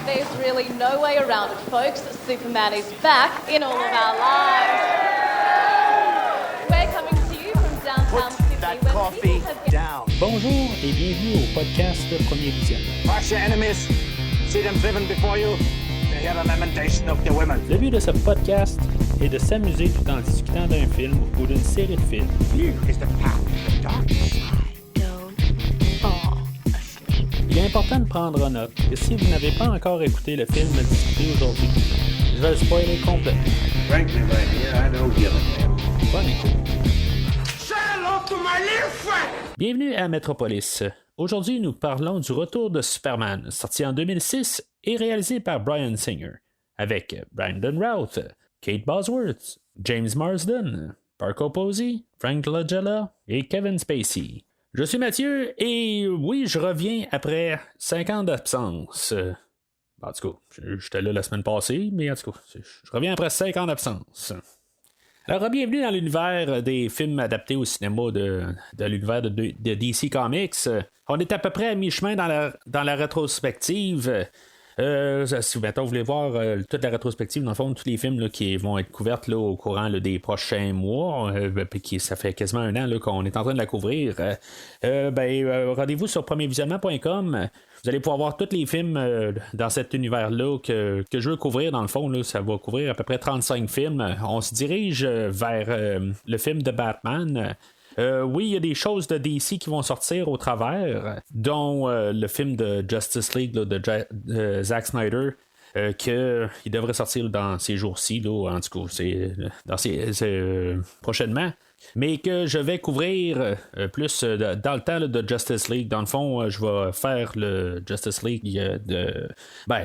There's really no way around it, folks. Superman is back in all of our lives. We're coming to you from downtown Sydney. That coffee down. Bonjour et bienvenue au podcast Premier Visionnement. Crush your enemies, see them driven before you, to hear the lamentation of the women. Le but de ce podcast est de s'amuser tout en discutant d'un film ou d'une série de films. Here is the path to the dark side. Il est important de prendre note que si vous n'avez pas encore écouté le film discuté aujourd'hui, je vais le spoiler complètement. Frankly, my dear, I don't give a damn. Bonne écoute. Say hello to my little friend! Bienvenue à Metropolis. Aujourd'hui, nous parlons du retour de Superman, sorti en 2006 et réalisé par Bryan Singer, avec Brandon Routh, Kate Bosworth, James Marsden, Parker Posey, Frank Langella et Kevin Spacey. Je suis Mathieu et oui, je reviens après 5 ans d'absence. En tout cas, j'étais là la semaine passée, mais en tout cas, je reviens après 5 ans d'absence. Alors, bienvenue dans l'univers des films adaptés au cinéma de l'univers de DC Comics. On est à peu près à mi-chemin dans la rétrospective. Si maintenant vous voulez voir toute la rétrospective, dans le fond, tous les films là, qui vont être couverts là, au courant là, des prochains mois, ça fait quasiment un an là, qu'on est en train de la couvrir, rendez-vous sur premiervisionnement.com. Vous allez pouvoir voir tous les films dans cet univers-là que je veux couvrir. Dans le fond, là, ça va couvrir à peu près 35 films. On se dirige vers le film de Batman. Oui, il y a des choses de DC qui vont sortir au travers, dont le film de Justice League là, de Zack Snyder, qu'il devrait sortir dans ces jours-ci, là, en tout cas, c'est prochainement. Mais que je vais couvrir plus dans le temps là, de Justice League. Dans le fond, je vais faire le Justice League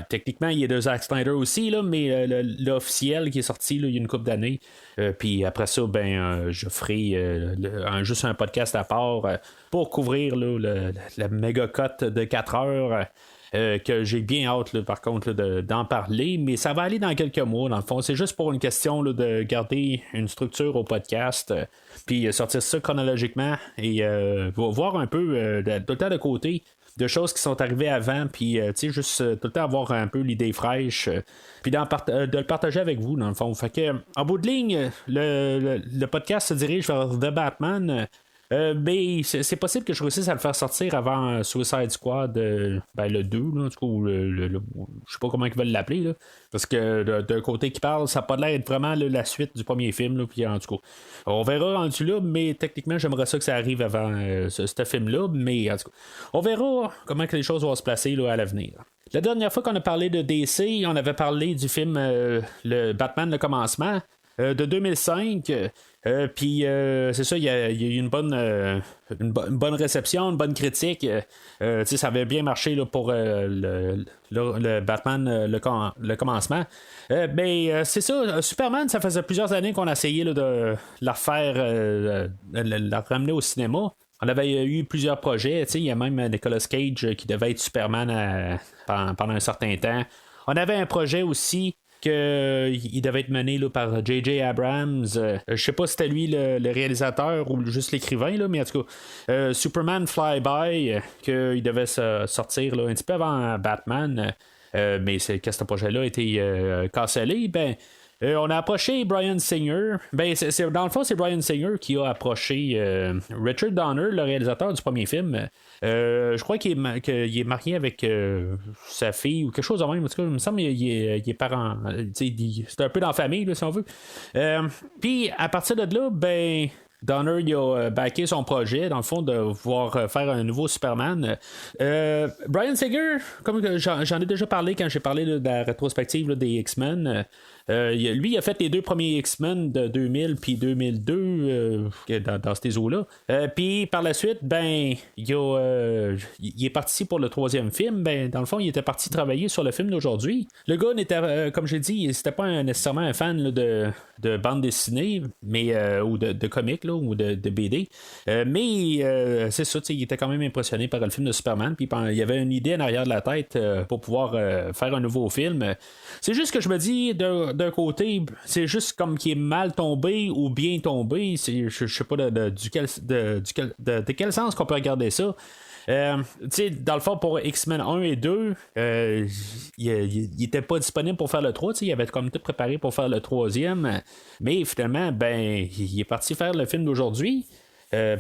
techniquement, il est de Zack Snyder aussi, là, mais l'officiel qui est sorti là, il y a une couple d'années. Puis après ça, je ferai juste un podcast à part pour couvrir là, la méga cote de 4 heures. Que j'ai bien hâte, là, par contre, là, d'en parler, mais ça va aller dans quelques mois, dans le fond. C'est juste pour une question là, de garder une structure au podcast, puis sortir ça chronologiquement et voir un peu tout le temps de côté de choses qui sont arrivées avant, puis juste tout le temps avoir un peu l'idée fraîche, puis de le partager avec vous, dans le fond. Fait que, en bout de ligne, le podcast se dirige vers The Batman. Mais c'est possible que je réussisse à le faire sortir avant Suicide Squad, le 2, là, en tout cas, je sais pas comment ils veulent l'appeler, là, parce que d'un côté qui parle, ça n'a pas l'air d'être vraiment là, la suite du premier film, là, puis en tout cas, on verra rendu là, mais techniquement, j'aimerais ça que ça arrive avant ce film-là, mais en tout cas, on verra comment que les choses vont se placer là, à l'avenir. La dernière fois qu'on a parlé de DC, on avait parlé du film le Batman, le commencement, de 2005. Puis c'est ça, il y a eu une bonne réception, une bonne critique. Ça avait bien marché là, pour le Batman, le commencement. C'est ça, Superman, ça faisait plusieurs années qu'on a essayé là, de la refaire, la ramener au cinéma. On avait eu plusieurs projets. Il y a même Nicolas Cage qui devait être Superman pendant un certain temps. On avait un projet aussi qu'il devait être mené là, par J.J. Abrams. Je sais pas si c'était lui le réalisateur ou juste l'écrivain, là, mais en tout cas, Superman Flyby, qu'il devait sortir là, un petit peu avant Batman, mais c'est que ce projet-là a été cancellé. On a approché Bryan Singer. Dans le fond, c'est Bryan Singer qui a approché Richard Donner, le réalisateur du premier film. Je crois qu'il est marié avec sa fille ou quelque chose de même. En tout cas, il me semble qu'il est parent. C'est un peu dans la famille, là, si on veut. Puis, à partir de là, Donner il a backé son projet, dans le fond, de vouloir faire un nouveau Superman. Bryan Singer, comme j'en ai déjà parlé quand j'ai parlé là, de la rétrospective là, des X-Men. Lui, il a fait les 2 premiers X-Men de 2000 puis 2002 dans ces eaux-là. Puis par la suite, il est parti pour le 3e film. Dans le fond, il était parti travailler sur le film d'aujourd'hui. Le gars n'était, comme j'ai dit, c'était pas nécessairement un fan là, de bande dessinée, mais ou de comics là, ou de BD. Mais c'est ça, il était quand même impressionné par le film de Superman. Puis il y avait une idée en arrière de la tête pour pouvoir faire un nouveau film. C'est juste que je me dis d'un côté, c'est juste comme qu'il est mal tombé ou bien tombé. Je sais pas de quel sens qu'on peut regarder ça. Dans le fond, pour X-Men 1 et 2, il était pas disponible pour faire le 3. Il avait comme tout préparé pour faire le troisième. Mais finalement, il est parti faire le film d'aujourd'hui.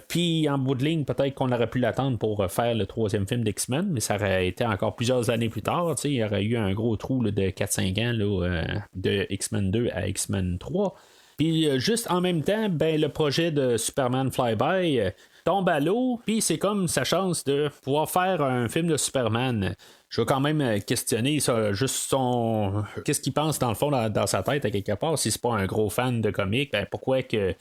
Puis en bout de ligne, peut-être qu'on aurait pu l'attendre pour faire le troisième film d'X-Men, mais ça aurait été encore plusieurs années plus tard. Il y aurait eu un gros trou là, de 4-5 ans là, de X-Men 2 à X-Men 3. Puis juste en même temps, le projet de Superman Flyby tombe à l'eau, puis c'est comme sa chance de pouvoir faire un film de Superman. Je vais quand même questionner ça, juste qu'est-ce qu'il pense dans le fond dans sa tête à quelque part. Si c'est pas un gros fan de comics, pourquoi que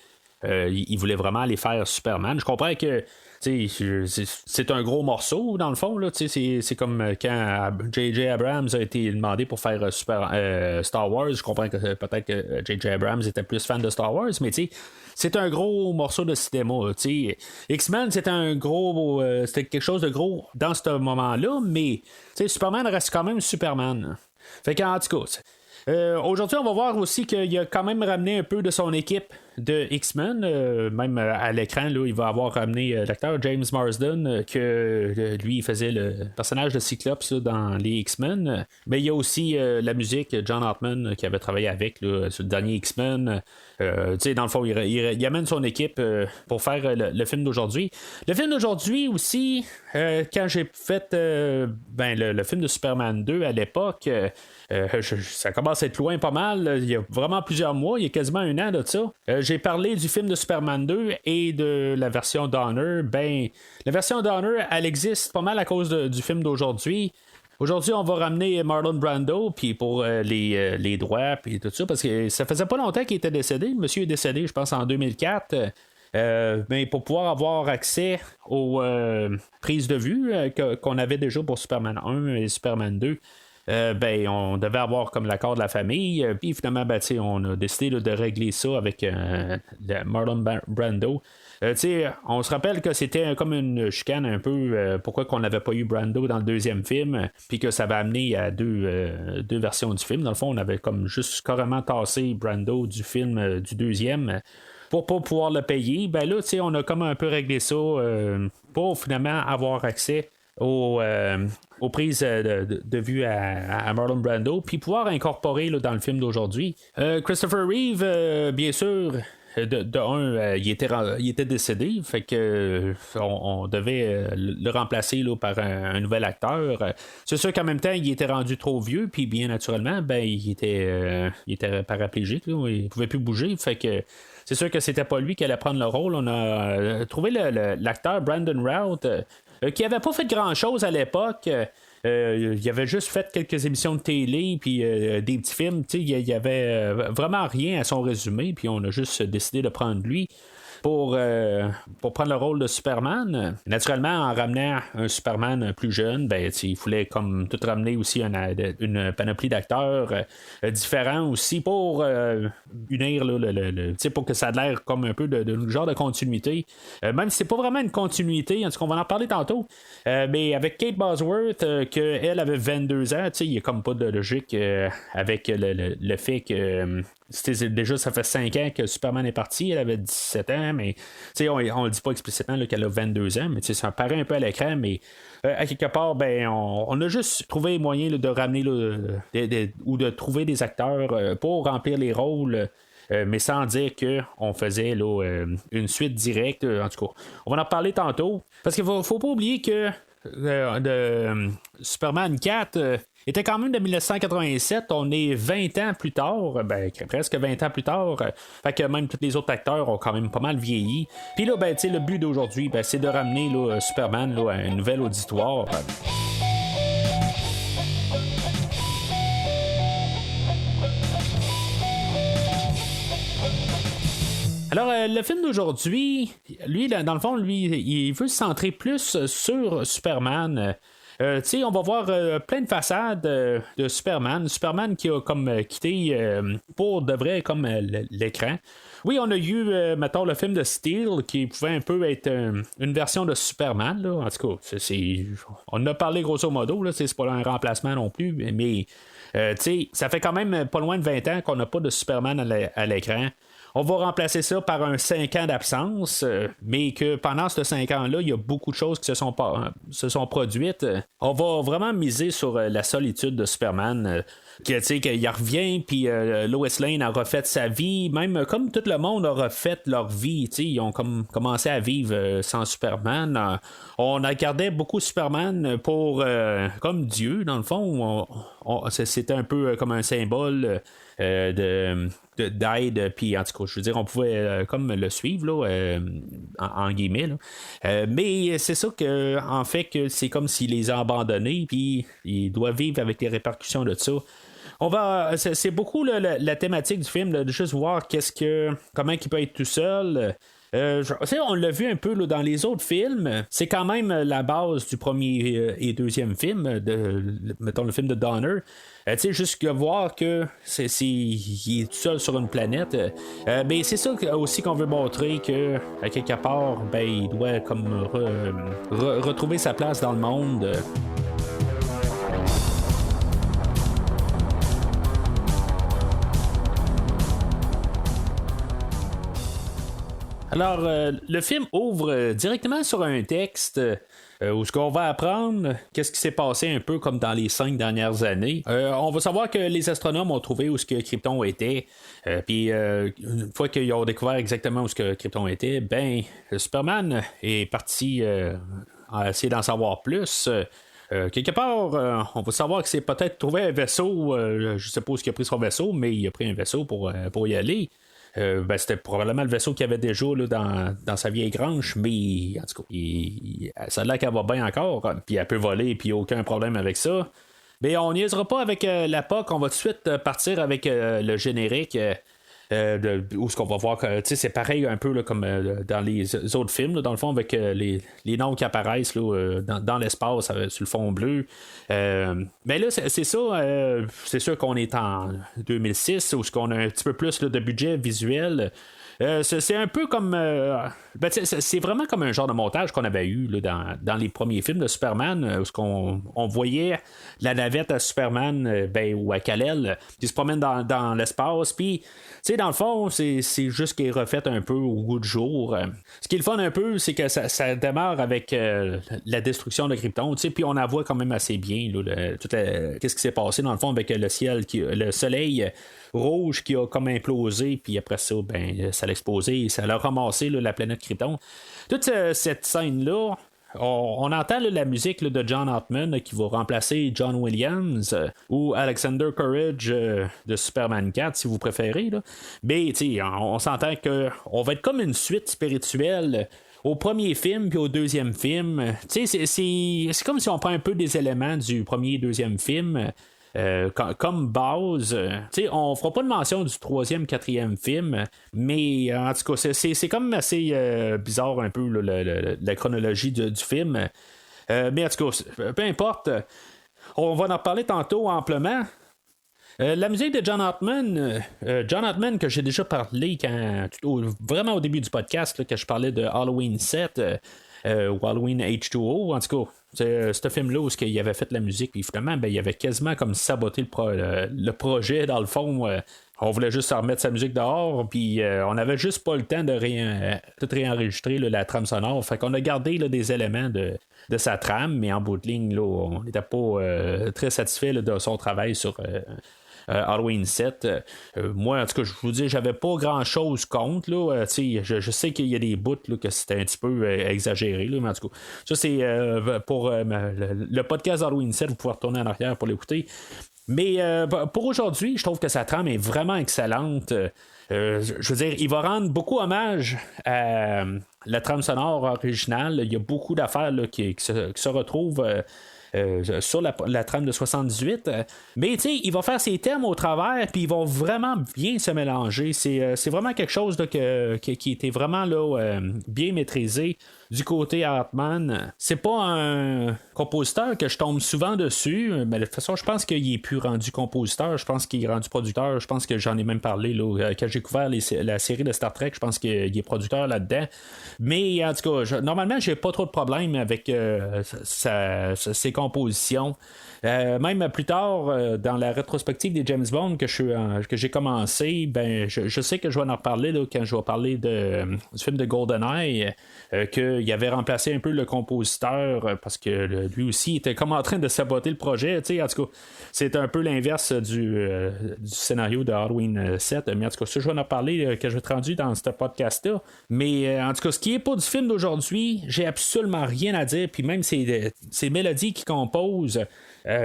il voulait vraiment aller faire Superman. Je comprends que c'est un gros morceau dans le fond là, c'est comme quand J.J. Abrams a été demandé pour faire Star Wars. Je comprends que peut-être que J.J. Abrams était plus fan de Star Wars, mais c'est un gros morceau de cinéma. X-Men c'était quelque chose de gros dans ce moment-là, mais Superman reste quand même Superman. Fait qu'en tout cas, aujourd'hui, on va voir aussi qu'il a quand même ramené un peu de son équipe de X-Men, même à l'écran, là, il va avoir ramené l'acteur James Marsden, que lui, il faisait le personnage de Cyclops là, dans les X-Men. Mais il y a aussi la musique, John Hartman, qui avait travaillé avec là, sur le dernier X-Men. Dans le fond, il amène son équipe pour faire le film d'aujourd'hui. Le film d'aujourd'hui aussi, quand j'ai fait le film de Superman 2 à l'époque, ça commence à être loin pas mal. Il y a vraiment plusieurs mois, il y a quasiment un an de ça. J'ai parlé du film de Superman 2 et de la version Donner. La version Donner, elle existe pas mal à cause du film d'aujourd'hui. Aujourd'hui, on va ramener Marlon Brando puis pour les droits puis tout ça, parce que ça faisait pas longtemps qu'il était décédé. Le monsieur est décédé, je pense, en 2004. Mais pour pouvoir avoir accès aux prises de vue qu'on avait déjà pour Superman 1 et Superman 2, on devait avoir comme l'accord de la famille. Puis finalement, on a décidé là, de régler ça avec Marlon Brando. On se rappelle que c'était comme une chicane un peu pourquoi qu'on n'avait pas eu Brando dans le deuxième film, puis que ça va amener à deux versions du film. Dans le fond, on avait comme juste carrément tassé Brando du film du deuxième pour pas pouvoir le payer. Là, on a comme un peu réglé ça pour finalement avoir accès aux prises de vue à Marlon Brando, puis pouvoir incorporer là, dans le film d'aujourd'hui. Christopher Reeve, bien sûr, il était décédé, fait que on devait le remplacer là, par un nouvel acteur. C'est sûr qu'en même temps, il était rendu trop vieux, puis bien naturellement, il était paraplégique, là, il pouvait plus bouger, fait que c'est sûr que c'était pas lui qui allait prendre le rôle. On a trouvé l'acteur Brandon Routh, qui avait pas fait grand-chose à l'époque. Il avait juste fait quelques émissions de télé puis des petits films. Il y avait vraiment rien à son résumé, puis on a juste décidé de prendre lui pour prendre le rôle de Superman. Naturellement, en ramenant un Superman plus jeune, il fallait comme tout ramener aussi une panoplie d'acteurs différents aussi pour unir là, pour que ça ait l'air comme un peu de genre de continuité. Même si c'est pas vraiment une continuité, en tout cas, on va en parler tantôt. Mais avec Kate Bosworth, qu'elle avait 22 ans, il n'y a comme pas de logique avec le fait que déjà, ça fait 5 ans que Superman est parti. Elle avait 17 ans, mais on ne dit pas explicitement là, qu'elle a 22 ans, mais ça paraît un peu à l'écran, mais à quelque part, on a juste trouvé moyen là, de ramener là, ou de trouver des acteurs pour remplir les rôles. Mais sans dire qu'on faisait là, une suite directe. En tout cas, on va en parler tantôt. Parce qu'il ne faut pas oublier que Superman 4 était quand même de 1987. On est 20 ans plus tard, presque 20 ans plus tard. Fait que même tous les autres acteurs ont quand même pas mal vieilli. Puis là, le but d'aujourd'hui, c'est de ramener là, Superman là, à un nouvel auditoire. Alors, le film d'aujourd'hui, lui, dans le fond, il veut se centrer plus sur Superman. On va voir plein de façades de Superman. Superman qui a comme quitté pour de vrai comme l'écran. Oui, on a eu, mettons, le film de Steel qui pouvait un peu être une version de Superman. Là. En tout cas, on en a parlé grosso modo. Là, c'est pas un remplacement non plus, mais ça fait quand même pas loin de 20 ans qu'on n'a pas de Superman à l'écran. on va remplacer ça par un 5 ans d'absence, mais que pendant ces 5 ans-là, il y a beaucoup de choses qui se sont produites. On va vraiment miser sur la solitude de Superman. Qu'il revient, puis Lois Lane a refait sa vie, même comme tout le monde a refait leur vie. Ils ont commencé à vivre sans Superman. On a gardé beaucoup Superman pour comme Dieu, dans le fond. C'était un peu comme un symbole d'aide, puis en tout cas, je veux dire, on pouvait comme le suivre là, en guillemets là. Mais c'est ça que en fait que c'est comme s'il les a abandonnés, puis il doit vivre avec les répercussions de ça. C'est beaucoup la thématique du film, de juste voir comment il peut être tout seul. On l'a vu un peu là, dans les autres films. C'est quand même la base du premier et deuxième film, mettons le film de Donner. Juste voir que il est tout seul sur une planète. Mais c'est ça aussi qu'on veut montrer que à quelque part, il doit comme retrouver sa place dans le monde. Alors, le film ouvre directement sur un texte où ce qu'on va apprendre qu'est-ce qui s'est passé un peu comme dans les 5 dernières années. On va savoir que les astronomes ont trouvé où ce que Krypton était. Puis une fois qu'ils ont découvert exactement où ce que Krypton était, Superman est parti à essayer d'en savoir plus. Quelque part, on va savoir que c'est peut-être trouvé un vaisseau. Je sais pas où il a pris son vaisseau, mais il a pris un vaisseau pour y aller. C'était probablement le vaisseau qu'il avait déjà là, dans sa vieille grange, mais en tout cas, ça a l'air qu'elle va bien encore, puis elle peut voler, puis aucun problème avec ça. Mais on niaisera pas avec la POC, on va tout de suite partir avec le générique. Où ce qu'on va voir que c'est pareil un peu là, comme dans les autres films là, dans le fond avec les noms qui apparaissent là, dans l'espace sur le fond bleu, mais là c'est ça, c'est sûr qu'on est en 2006 où ce qu'on a un petit peu plus là, de budget visuel. C'est un peu comme c'est vraiment comme un genre de montage qu'on avait eu là, dans les premiers films de Superman, où on voyait la navette à Superman ou à Kal-El qui se promène dans l'espace, puis dans le fond c'est juste qu'il est refait un peu au goût du jour. Ce qui est le fun un peu, c'est que ça démarre avec la destruction de Krypton, puis on la voit quand même assez bien là, qu'est-ce qui s'est passé dans le fond avec le soleil rouge qui a comme implosé, puis après ça, ça l'a explosé, ça l'a ramassé là, la planète Krypton. Toute cette scène-là, on entend là, la musique là, de John Ottman qui va remplacer John Williams ou Alexander Courage de Superman 4, si vous préférez. Là. Mais on s'entend qu'on va être comme une suite spirituelle au premier film puis au deuxième film. C'est comme si on prend un peu des éléments du premier et deuxième film. Comme base, on fera pas de mention du troisième, quatrième film, mais en tout cas, c'est comme assez bizarre un peu là, la chronologie du film. Mais en tout cas, peu importe, on va en reparler tantôt amplement. La musique de John Ottman que j'ai déjà parlé vraiment au début du podcast, là, que je parlais de Halloween 7 ou Halloween H2O, en tout cas. C'est ce film-là où il avait fait la musique, puis finalement, il avait quasiment comme saboté le projet, dans le fond. On voulait juste remettre sa musique dehors, puis on n'avait juste pas le temps de tout réenregistrer la trame sonore. Fait qu'on a gardé là, des éléments de sa trame, mais en bout de ligne, là, on n'était pas très satisfait là, de son travail sur Halloween 7. Moi, en tout cas, je vous dis, j'avais pas grand chose contre. Là, je sais qu'il y a des bouts là, que c'était un petit peu exagéré, là, mais en tout cas, ça c'est pour le podcast Halloween 7, vous pouvez retourner en arrière pour l'écouter. Mais pour aujourd'hui, je trouve que sa trame est vraiment excellente. Je veux dire, il va rendre beaucoup hommage à la trame sonore originale. Il y a beaucoup d'affaires là, qui se retrouvent sur la trame de 78, mais il va faire ses thèmes au travers, puis ils vont vraiment bien se mélanger. C'est vraiment quelque chose là, qui était vraiment là, bien maîtrisé. du côté Hartman. C'est pas un compositeur que je tombe souvent dessus, mais de toute façon, je pense qu'il est plus rendu compositeur, je pense qu'il est rendu producteur, je pense que j'en ai même parlé là, quand j'ai couvert la série de Star Trek, je pense qu'il est producteur là-dedans. Mais en tout cas, normalement, j'ai pas trop de problèmes avec ses compositions. Même plus tard, dans la rétrospective des James Bond que j'ai commencé, ben je sais que je vais en reparler là, quand je vais parler du film de GoldenEye, qu'il avait remplacé un peu le compositeur parce que lui aussi était comme en train de saboter le projet. En tout cas, c'est un peu l'inverse du scénario de Halloween 7. Mais en tout cas, ça, je vais en reparler quand je vais être rendu dans ce podcast-là. Mais en tout cas, ce qui est pas du film d'aujourd'hui, j'ai absolument rien à dire. Puis même ces mélodies qu'il compose,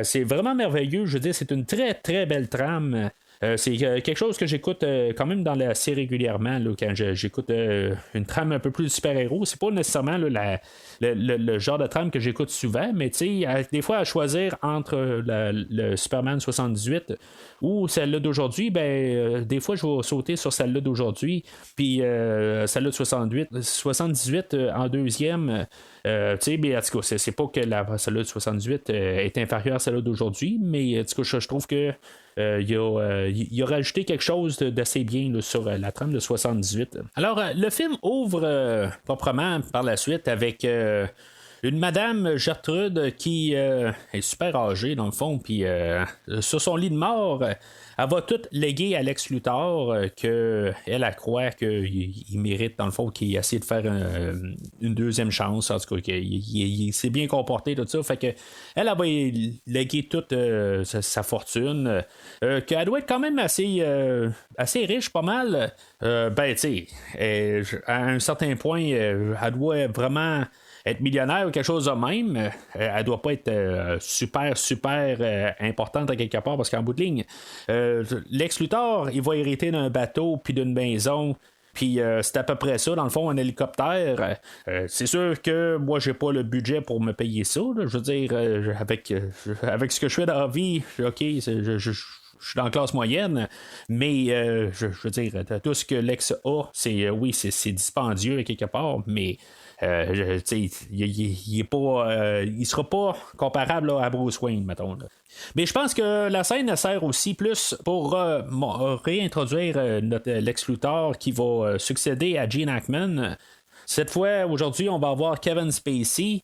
c'est vraiment merveilleux. Je veux dire, c'est une très très belle trame. C'est quelque chose que j'écoute quand même dans la série régulièrement là, quand j'écoute une trame un peu plus de super-héros. C'est pas nécessairement là, le genre de trame que j'écoute souvent, mais des fois à choisir entre le Superman 78 ou celle-là d'aujourd'hui, des fois je vais sauter sur celle-là d'aujourd'hui, puis celle-là de 78 en deuxième. Mais en tout cas, c'est pas que celle-là de 78 est inférieure à celle-là d'aujourd'hui, mais en tout cas, je trouve que il a rajouté quelque chose d'assez bien là, sur la trame de 78. Alors, le film ouvre proprement par la suite avec une madame Gertrude qui est super âgée dans le fond, puis sur son lit de mort, elle va tout léguer à Lex Luthor, qu'elle croit qu'il mérite dans le fond, qu'il essaie de faire une deuxième chance, en tout cas qu'il s'est bien comporté tout ça, fait que elle va léguer toute sa fortune, qu'elle doit être quand même assez riche, pas mal. Tu sais, à un certain point, elle doit vraiment être millionnaire ou quelque chose de même. Elle doit pas être super importante à quelque part, parce qu'en bout de ligne, Lex Luthor, il va hériter d'un bateau puis d'une maison. Puis c'est à peu près ça, dans le fond, un hélicoptère. C'est sûr que moi, j'ai pas le budget pour me payer ça. Là. Je veux dire, avec ce que je fais dans la vie, OK, je suis dans la classe moyenne, mais je veux dire, tout ce que Lex a, c'est dispendieux à quelque part, mais il est pas, il sera pas comparable là, à Bruce Wayne, mettons. Là. Mais je pense que la scène elle sert aussi plus pour réintroduire notre Lex Luthor qui va succéder à Gene Hackman. Cette fois, aujourd'hui, on va avoir Kevin Spacey.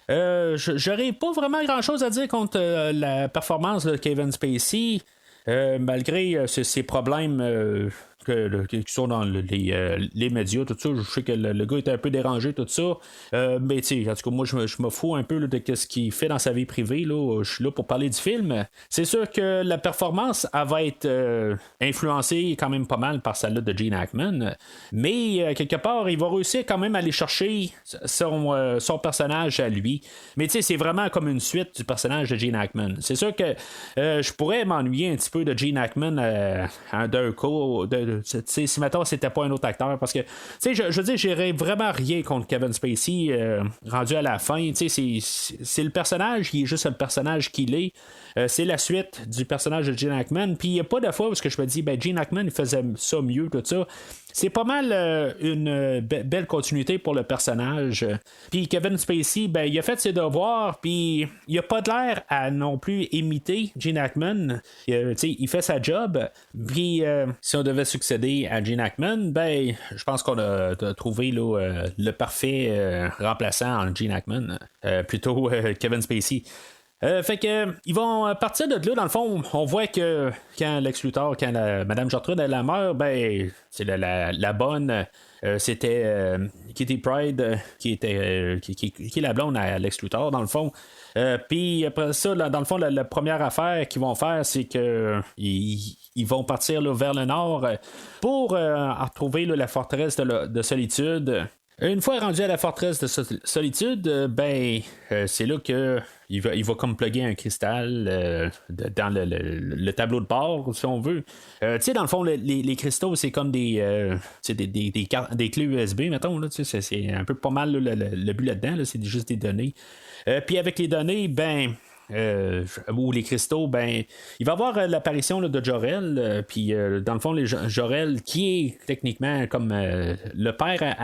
J'aurais pas vraiment grand chose à dire contre la performance de Kevin Spacey. Malgré ses problèmes qui sont dans les médias, tout ça, je sais que le gars est un peu dérangé, tout ça, mais tu sais, en tout cas, moi je me fous un peu là, de ce qu'il fait dans sa vie privée, là. Je suis là pour parler du film. C'est sûr que la performance elle va être influencée quand même pas mal par celle-là de Gene Hackman, mais quelque part, il va réussir quand même à aller chercher son personnage à lui, mais tu sais, c'est vraiment comme une suite du personnage de Gene Hackman. C'est sûr que je pourrais m'ennuyer un petit peu de Gene Hackman d'un coup, si maintenant c'était pas un autre acteur, parce que je veux dire, j'irais vraiment rien contre Kevin Spacey rendu à la fin. C'est le personnage, il est juste le personnage qu'il est. C'est la suite du personnage de Gene Hackman, puis il n'y a pas de fois où je me dis Gene Hackman il faisait ça mieux, tout ça. C'est pas mal une belle continuité pour le personnage. Puis Kevin Spacey, il a fait ses devoirs, puis il a pas de l'air à non plus imiter Gene Hackman. Il fait sa job. Puis si on devait succéder à Gene Hackman, je pense qu'on a trouvé là, le parfait remplaçant en Gene Hackman, plutôt Kevin Spacey. Fait que ils vont partir de là, dans le fond, on voit que quand Lex Luthor, quand Madame Gertrude elle meurt, c'est la bonne. C'était Kitty Pryde qui est la blonde à Lex Luthor, dans le fond. Puis après ça, dans le fond, la première affaire qu'ils vont faire, c'est que ils vont partir là, vers le nord pour retrouver là, la forteresse de solitude. Une fois rendu à la forteresse de solitude, c'est là que il va comme plugger un cristal dans le tableau de bord, si on veut. Tu sais, dans le fond, les cristaux, c'est comme des clés USB, mettons. Là, c'est un peu pas mal là, le but là-dedans. Là, c'est juste des données. Puis avec les données, ou les cristaux, ben il va y avoir l'apparition là, de Jor-El, puis dans le fond, Jor-El qui est techniquement comme le père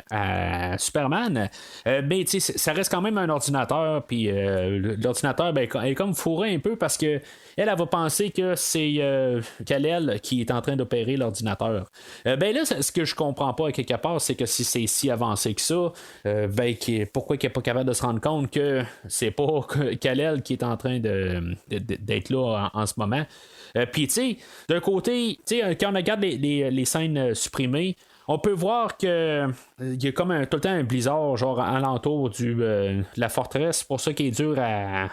à Superman, mais ça reste quand même un ordinateur, puis l'ordinateur ben, est comme fourré un peu parce que elle va penser que c'est Kal-El qui est en train d'opérer l'ordinateur. Ben là, ce que je comprends pas à quelque part, c'est que si c'est si avancé que ça, ben pourquoi il n'est pas capable de se rendre compte que c'est pas Kal-El qui est en train d'être là en ce moment. Puis tu sais, d'un côté, quand on regarde les scènes supprimées, on peut voir que il y a comme tout le temps un blizzard genre alentour de la forteresse. C'est pour ça qu'il est dur à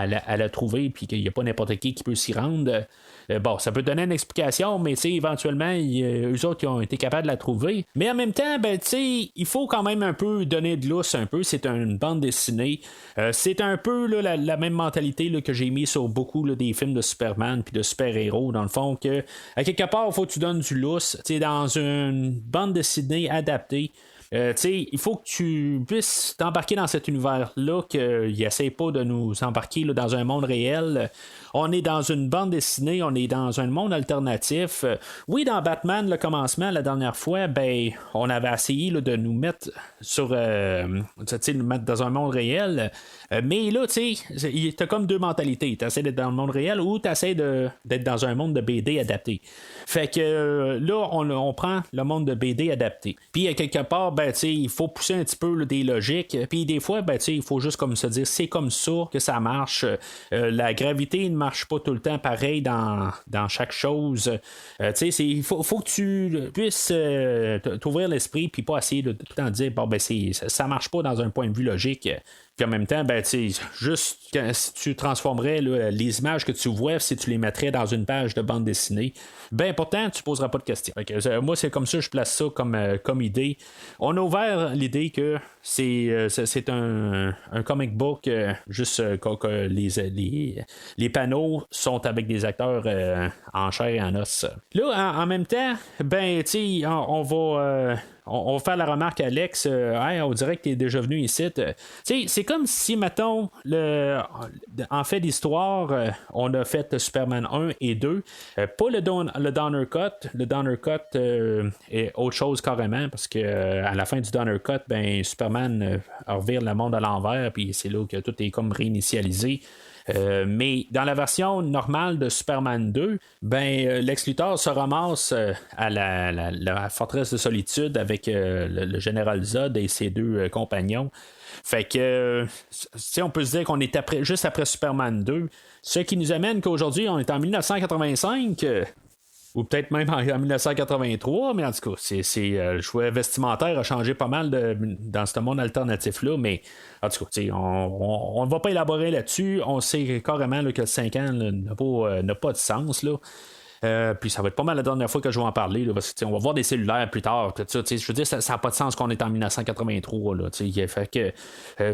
la trouver, puis qu'il n'y a pas n'importe qui peut s'y rendre. Bon, ça peut donner une explication, mais éventuellement, eux autres ils ont été capables de la trouver. Mais en même temps, ben, il faut quand même un peu donner de lousse un peu. C'est une bande dessinée. C'est un peu là, la même mentalité là, que j'ai mis sur beaucoup là, des films de Superman puis de super-héros, dans le fond, que à quelque part, il faut que tu donnes du lousse. Dans une bande dessinée adaptée. Il faut que tu puisses t'embarquer dans cet univers-là, qu'il n'essaie pas de nous embarquer là, dans un monde réel. On est dans une bande dessinée, on est dans un monde alternatif. Oui, dans Batman, le commencement, la dernière fois, ben, on avait essayé là, de nous mettre sur nous mettre dans un monde réel. Mais là, tu sais, t'as comme deux mentalités. Tu essaies d'être dans le monde réel ou tu essaies d'être dans un monde de BD adapté. Fait que là, on prend le monde de BD adapté. Puis à quelque part, ben, il faut pousser un petit peu là, des logiques. Puis des fois, ben, il faut juste comme se dire, c'est comme ça que ça marche. La gravité ne marche pas tout le temps pareil dans chaque chose. Il faut que tu puisses t'ouvrir l'esprit puis pas essayer de tout le temps dire, bon, ben, ça marche pas dans un point de vue logique. Puis en même temps, ben, juste si tu transformerais là, les images que tu vois, si tu les mettrais dans une page de bande dessinée, ben pourtant, tu poseras pas de questions. Moi, c'est comme ça, je place ça comme idée. On a ouvert l'idée que c'est un comic book, juste que les panneaux sont avec des acteurs en chair et en os. Là, en même temps, ben, on va... On va faire la remarque à Alex, on dirait que tu es déjà venu ici. C'est comme si, mettons, en fait d'histoire, on a fait Superman 1 et 2. Pas le Donner Cut. Le Donner Cut est autre chose carrément, parce que à la fin du Donner Cut, ben, Superman revire le monde à l'envers, puis c'est là que tout est comme réinitialisé. Mais dans la version normale de Superman 2, ben, Lex Luthor se ramasse à la forteresse de solitude avec le général Zod et ses deux compagnons. Fait que, on peut se dire qu'on est juste après Superman 2, ce qui nous amène qu'aujourd'hui, on est en 1985. Ou peut-être même en 1983, mais en tout cas, le choix vestimentaire a changé pas mal dans ce monde alternatif-là, mais en tout cas, on ne va pas élaborer là-dessus. On sait carrément là, que 5 ans n'a pas de sens. Là. Puis ça va être pas mal la dernière fois que je vais en parler, là, parce que on va voir des cellulaires plus tard. Tout ça, je veux dire, ça n'a pas de sens qu'on est en 1983. Là, fait que,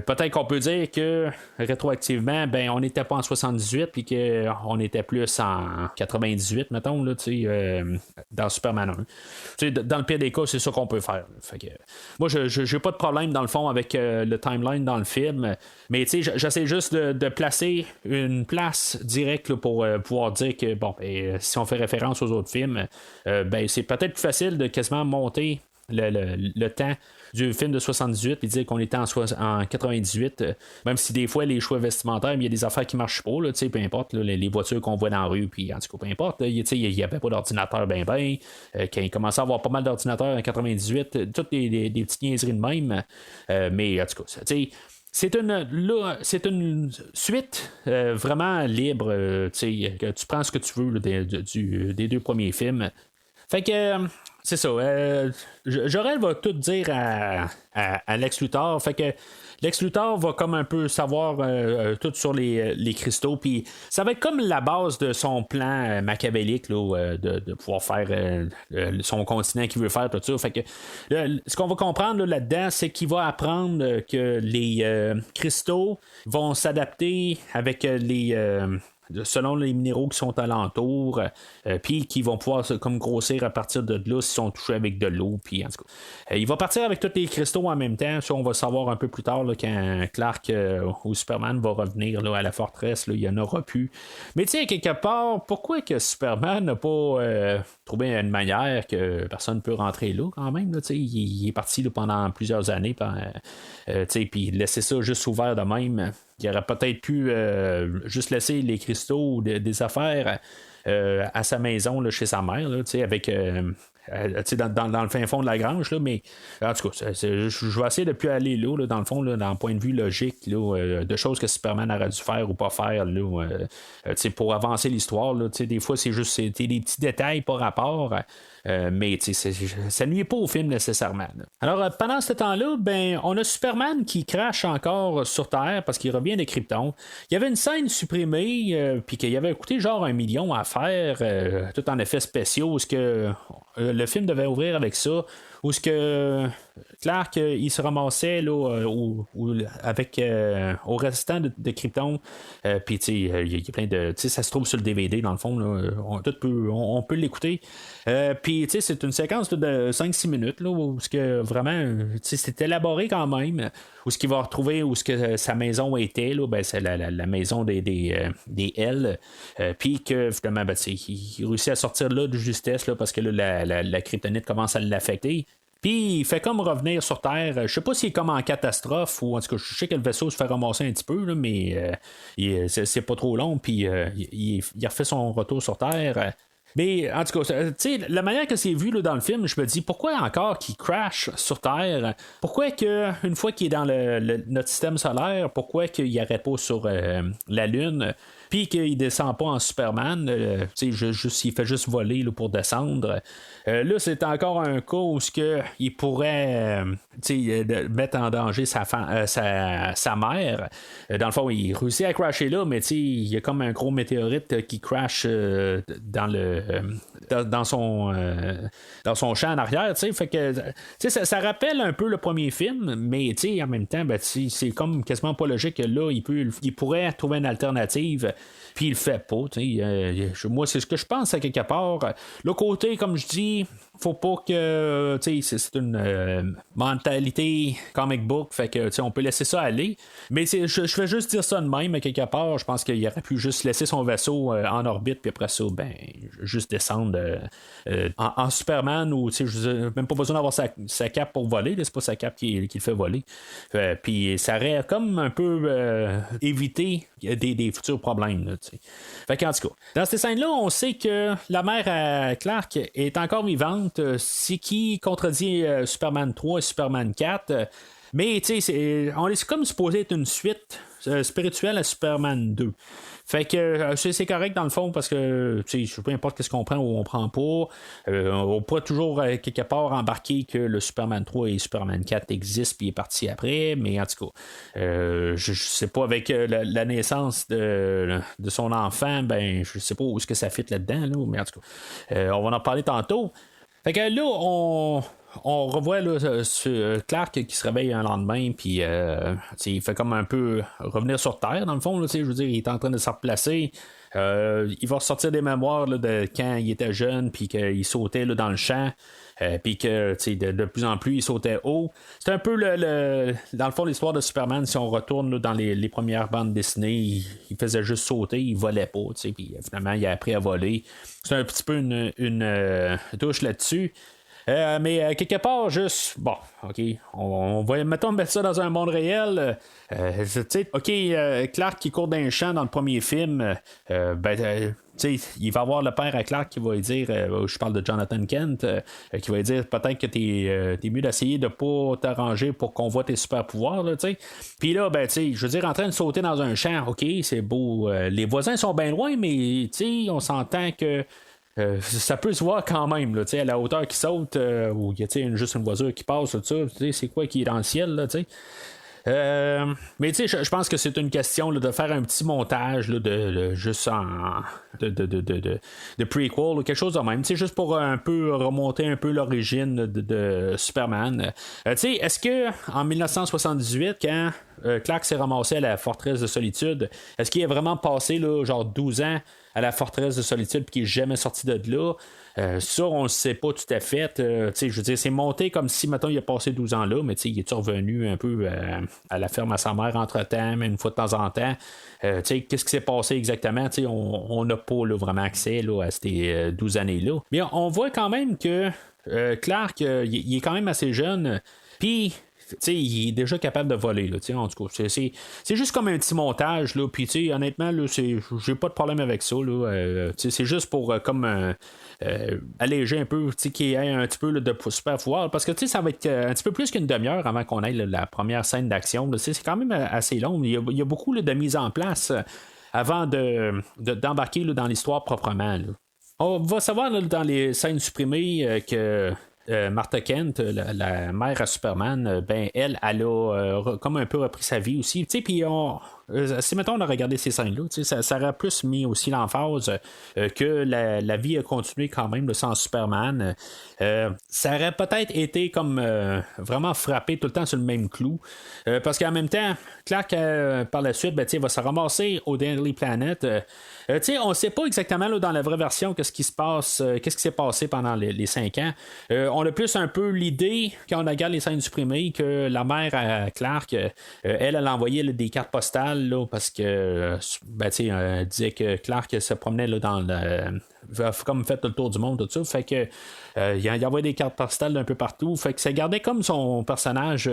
peut-être qu'on peut dire que rétroactivement, ben, on n'était pas en 78 puis qu'on était plus en 98, mettons, là, dans Superman 1. Dans le pire des cas, c'est ça qu'on peut faire. Fait que, moi, je n'ai pas de problème dans le fond avec le timeline dans le film, mais j'essaie juste de placer une place directe là, pour pouvoir dire que, bon, ben, si on fait référence aux autres films, ben, c'est peut-être plus facile de quasiment monter le temps du film de 78 et dire qu'on était en 98, même si des fois les choix vestimentaires, il y a des affaires qui marchent pas, là, peu importe, là, les voitures qu'on voit dans la rue, puis en tout cas, peu importe, il n'y avait pas d'ordinateur quand il commençait à avoir pas mal d'ordinateurs en 98, toutes des petites niaiseries de même, mais en tout cas, c'est une suite vraiment libre, que tu prends ce que tu veux là, des deux premiers films. Fait que c'est ça. Jor-El va tout dire à Lex Luthor. Fait que Lex Luthor va comme un peu savoir tout sur les cristaux. Puis ça va être comme la base de son plan machiavélique là, de pouvoir faire son continent qu'il veut faire, tout ça. Fait que ce qu'on va comprendre là-dedans, c'est qu'il va apprendre que les cristaux vont s'adapter avec selon les minéraux qui sont alentours, puis qui vont pouvoir comme grossir à partir de là s'ils sont touchés avec de l'eau. Puis en tout cas, il va partir avec tous les cristaux en même temps. Ça, on va savoir un peu plus tard là, quand Clark ou Superman va revenir là, à la forteresse. Là, il n'y en aura plus. Mais tu sais, quelque part, pourquoi que Superman n'a pas trouvé une manière que personne ne peut rentrer là quand même? Là, il est parti là, pendant plusieurs années, puis laisser ça juste ouvert de même. Il aurait peut-être pu juste laisser les cristaux ou des affaires à sa maison, là, chez sa mère, là, avec dans le fin fond de la grange, là, mais en tout cas, je vais essayer de ne plus aller là, dans le fond, là, dans le point de vue logique là, de choses que Superman aurait dû faire ou pas faire là, pour avancer l'histoire. Là, des fois, c'est juste des petits détails par rapport. Mais ça nuit pas au film nécessairement. Là. Alors, pendant ce temps-là, on a Superman qui crache encore sur Terre parce qu'il revient de Krypton. Il y avait une scène supprimée, puis qu'il avait coûté genre 1 million à faire, tout en effets spéciaux, où le film devait ouvrir avec ça, où ce que Clark il se ramassait là, avec au restant de Krypton, puis il y a plein de, ça se trouve sur le DVD dans le fond là, on peut l'écouter, puis c'est une séquence de 5-6 minutes là, où ce que vraiment c'est élaboré quand même, où ce qu'il va retrouver où ce que sa maison était là, c'est la maison des L, puis que finalement il réussit à sortir là de justesse là, parce que là, la kryptonite commence à l'affecter. Puis il fait comme revenir sur Terre. Je sais pas s'il est comme en catastrophe ou en tout cas, je sais que le vaisseau se fait ramasser un petit peu, là, mais c'est pas trop long. Puis il refait son retour sur Terre. Mais en tout cas, la manière que c'est vu là, dans le film, je me dis pourquoi encore qu'il crash sur Terre? Pourquoi que une fois qu'il est dans notre système solaire, pourquoi qu'il n'arrête pas sur la Lune? Puis qu'il descend pas en Superman, il fait juste voler là, pour descendre. Là, c'est encore un cas où il pourrait mettre en danger sa mère. Dans le fond, il réussit à crasher là, mais il y a comme un gros météorite qui crash dans son champ en arrière. Fait que ça rappelle un peu le premier film, mais en même temps, c'est comme quasiment pas logique que là, il pourrait trouver une alternative. Puis il le fait pas. Moi, c'est ce que je pense à quelque part. Le côté, comme je dis, faut pas que. C'est une mentalité comic book. Fait que on peut laisser ça aller. Mais je fais juste dire ça de même, à quelque part. Je pense qu'il aurait pu juste laisser son vaisseau en orbite, puis après ça, juste descendre en Superman, ou même pas besoin d'avoir sa cape pour voler. C'est pas sa cape qui le fait voler. Puis ça aurait comme un peu évité des futurs problèmes. Là, fait qu'en tout cas, dans cette scène-là, on sait que la mère à Clark est encore vivante, ce qui contredit Superman 3 et Superman 4. Mais on est comme supposé être une suite spirituelle à Superman 2. Fait que c'est correct dans le fond parce que peu importe ce qu'on prend ou on prend pas, on peut toujours quelque part embarquer que le Superman 3 et Superman 4 existent puis est parti après, mais en tout cas je sais pas, avec la naissance de son enfant, je sais pas où est-ce que ça fit là-dedans là, mais en tout cas on va en parler tantôt. Fait que là on revoit là, Clark qui se réveille un lendemain, puis il fait comme un peu revenir sur Terre, dans le fond. Là, je veux dire, il est en train de se replacer. Il va ressortir des mémoires là, de quand il était jeune, puis qu'il sautait là, dans le champ. Puis que de plus en plus il sautait haut. C'est un peu dans le fond l'histoire de Superman. Si on retourne là, dans les premières bandes dessinées, il faisait juste sauter, il volait pas, puis finalement il a appris à voler. C'est un petit peu une touche là-dessus. Mais quelque part, juste, OK, on va mettre ça dans un monde réel. OK, Clark qui court dans un champ dans le premier film, il va avoir le père à Clark qui va lui dire, je parle de Jonathan Kent, qui va lui dire peut-être que t'es mieux d'essayer de pas t'arranger pour qu'on voit tes super pouvoirs. Puis là, je veux dire, en train de sauter dans un champ, OK, c'est beau. Les voisins sont bien loin, mais on s'entend que. Ça peut se voir quand même, là, à la hauteur qui saute, ou il y a juste une voiture qui passe, tout ça, c'est quoi qui est dans le ciel, là, mais je pense que c'est une question là, de faire un petit montage là, de juste de prequel ou quelque chose de même, juste pour un peu remonter un peu l'origine de Superman. Est-ce que en 1978, quand Clark s'est ramassé à la forteresse de solitude, est-ce qu'il a vraiment passé là, genre 12 ans à la forteresse de solitude puis qu'il n'est jamais sorti de là? Ça, on le sait pas tout à fait. Je veux dire, c'est monté comme si, mettons, il a passé 12 ans là, mais il est revenu un peu à la ferme à sa mère entre-temps, mais une fois de temps en temps. Qu'est-ce qui s'est passé exactement? On n'a pas là, vraiment accès là, à ces 12 années-là. Mais on voit quand même que Clark, il est quand même assez jeune. Puis il est déjà capable de voler. Là, en tout cas, c'est juste comme un petit montage. Là, puis honnêtement, là, j'ai pas de problème avec ça. Là, c'est juste pour comme alléger un peu, qu'il y ait un petit peu là, de super pouvoir. Parce que ça va être un petit peu plus qu'une demi-heure avant qu'on ait là, la première scène d'action. Là, c'est quand même assez long. Il y a beaucoup là, de mise en place avant d'embarquer là, dans l'histoire proprement. Là. On va savoir là, dans les scènes supprimées que Martha Kent, la mère à Superman, elle a comme un peu repris sa vie aussi. Puis si mettons on a regardé ces scènes-là, ça aurait plus mis aussi l'emphase que la vie a continué quand même sans Superman. Ça aurait peut-être été comme vraiment frappé tout le temps sur le même clou. Parce qu'en même temps, Clark, par la suite, va se ramasser au Daily Planet. On ne sait pas exactement là, dans la vraie version qu'est-ce qui se passe, qu'est-ce qui s'est passé pendant les 5 ans. On a plus un peu l'idée, quand on regarde les scènes supprimées, que la mère à Clark, elle a envoyé là, des cartes postales là, parce que elle disait que Clark se promenait là, dans comme fait le tour du monde, tout ça. Fait que il envoyait des cartes postales d'un peu partout. Fait que ça gardait comme son personnage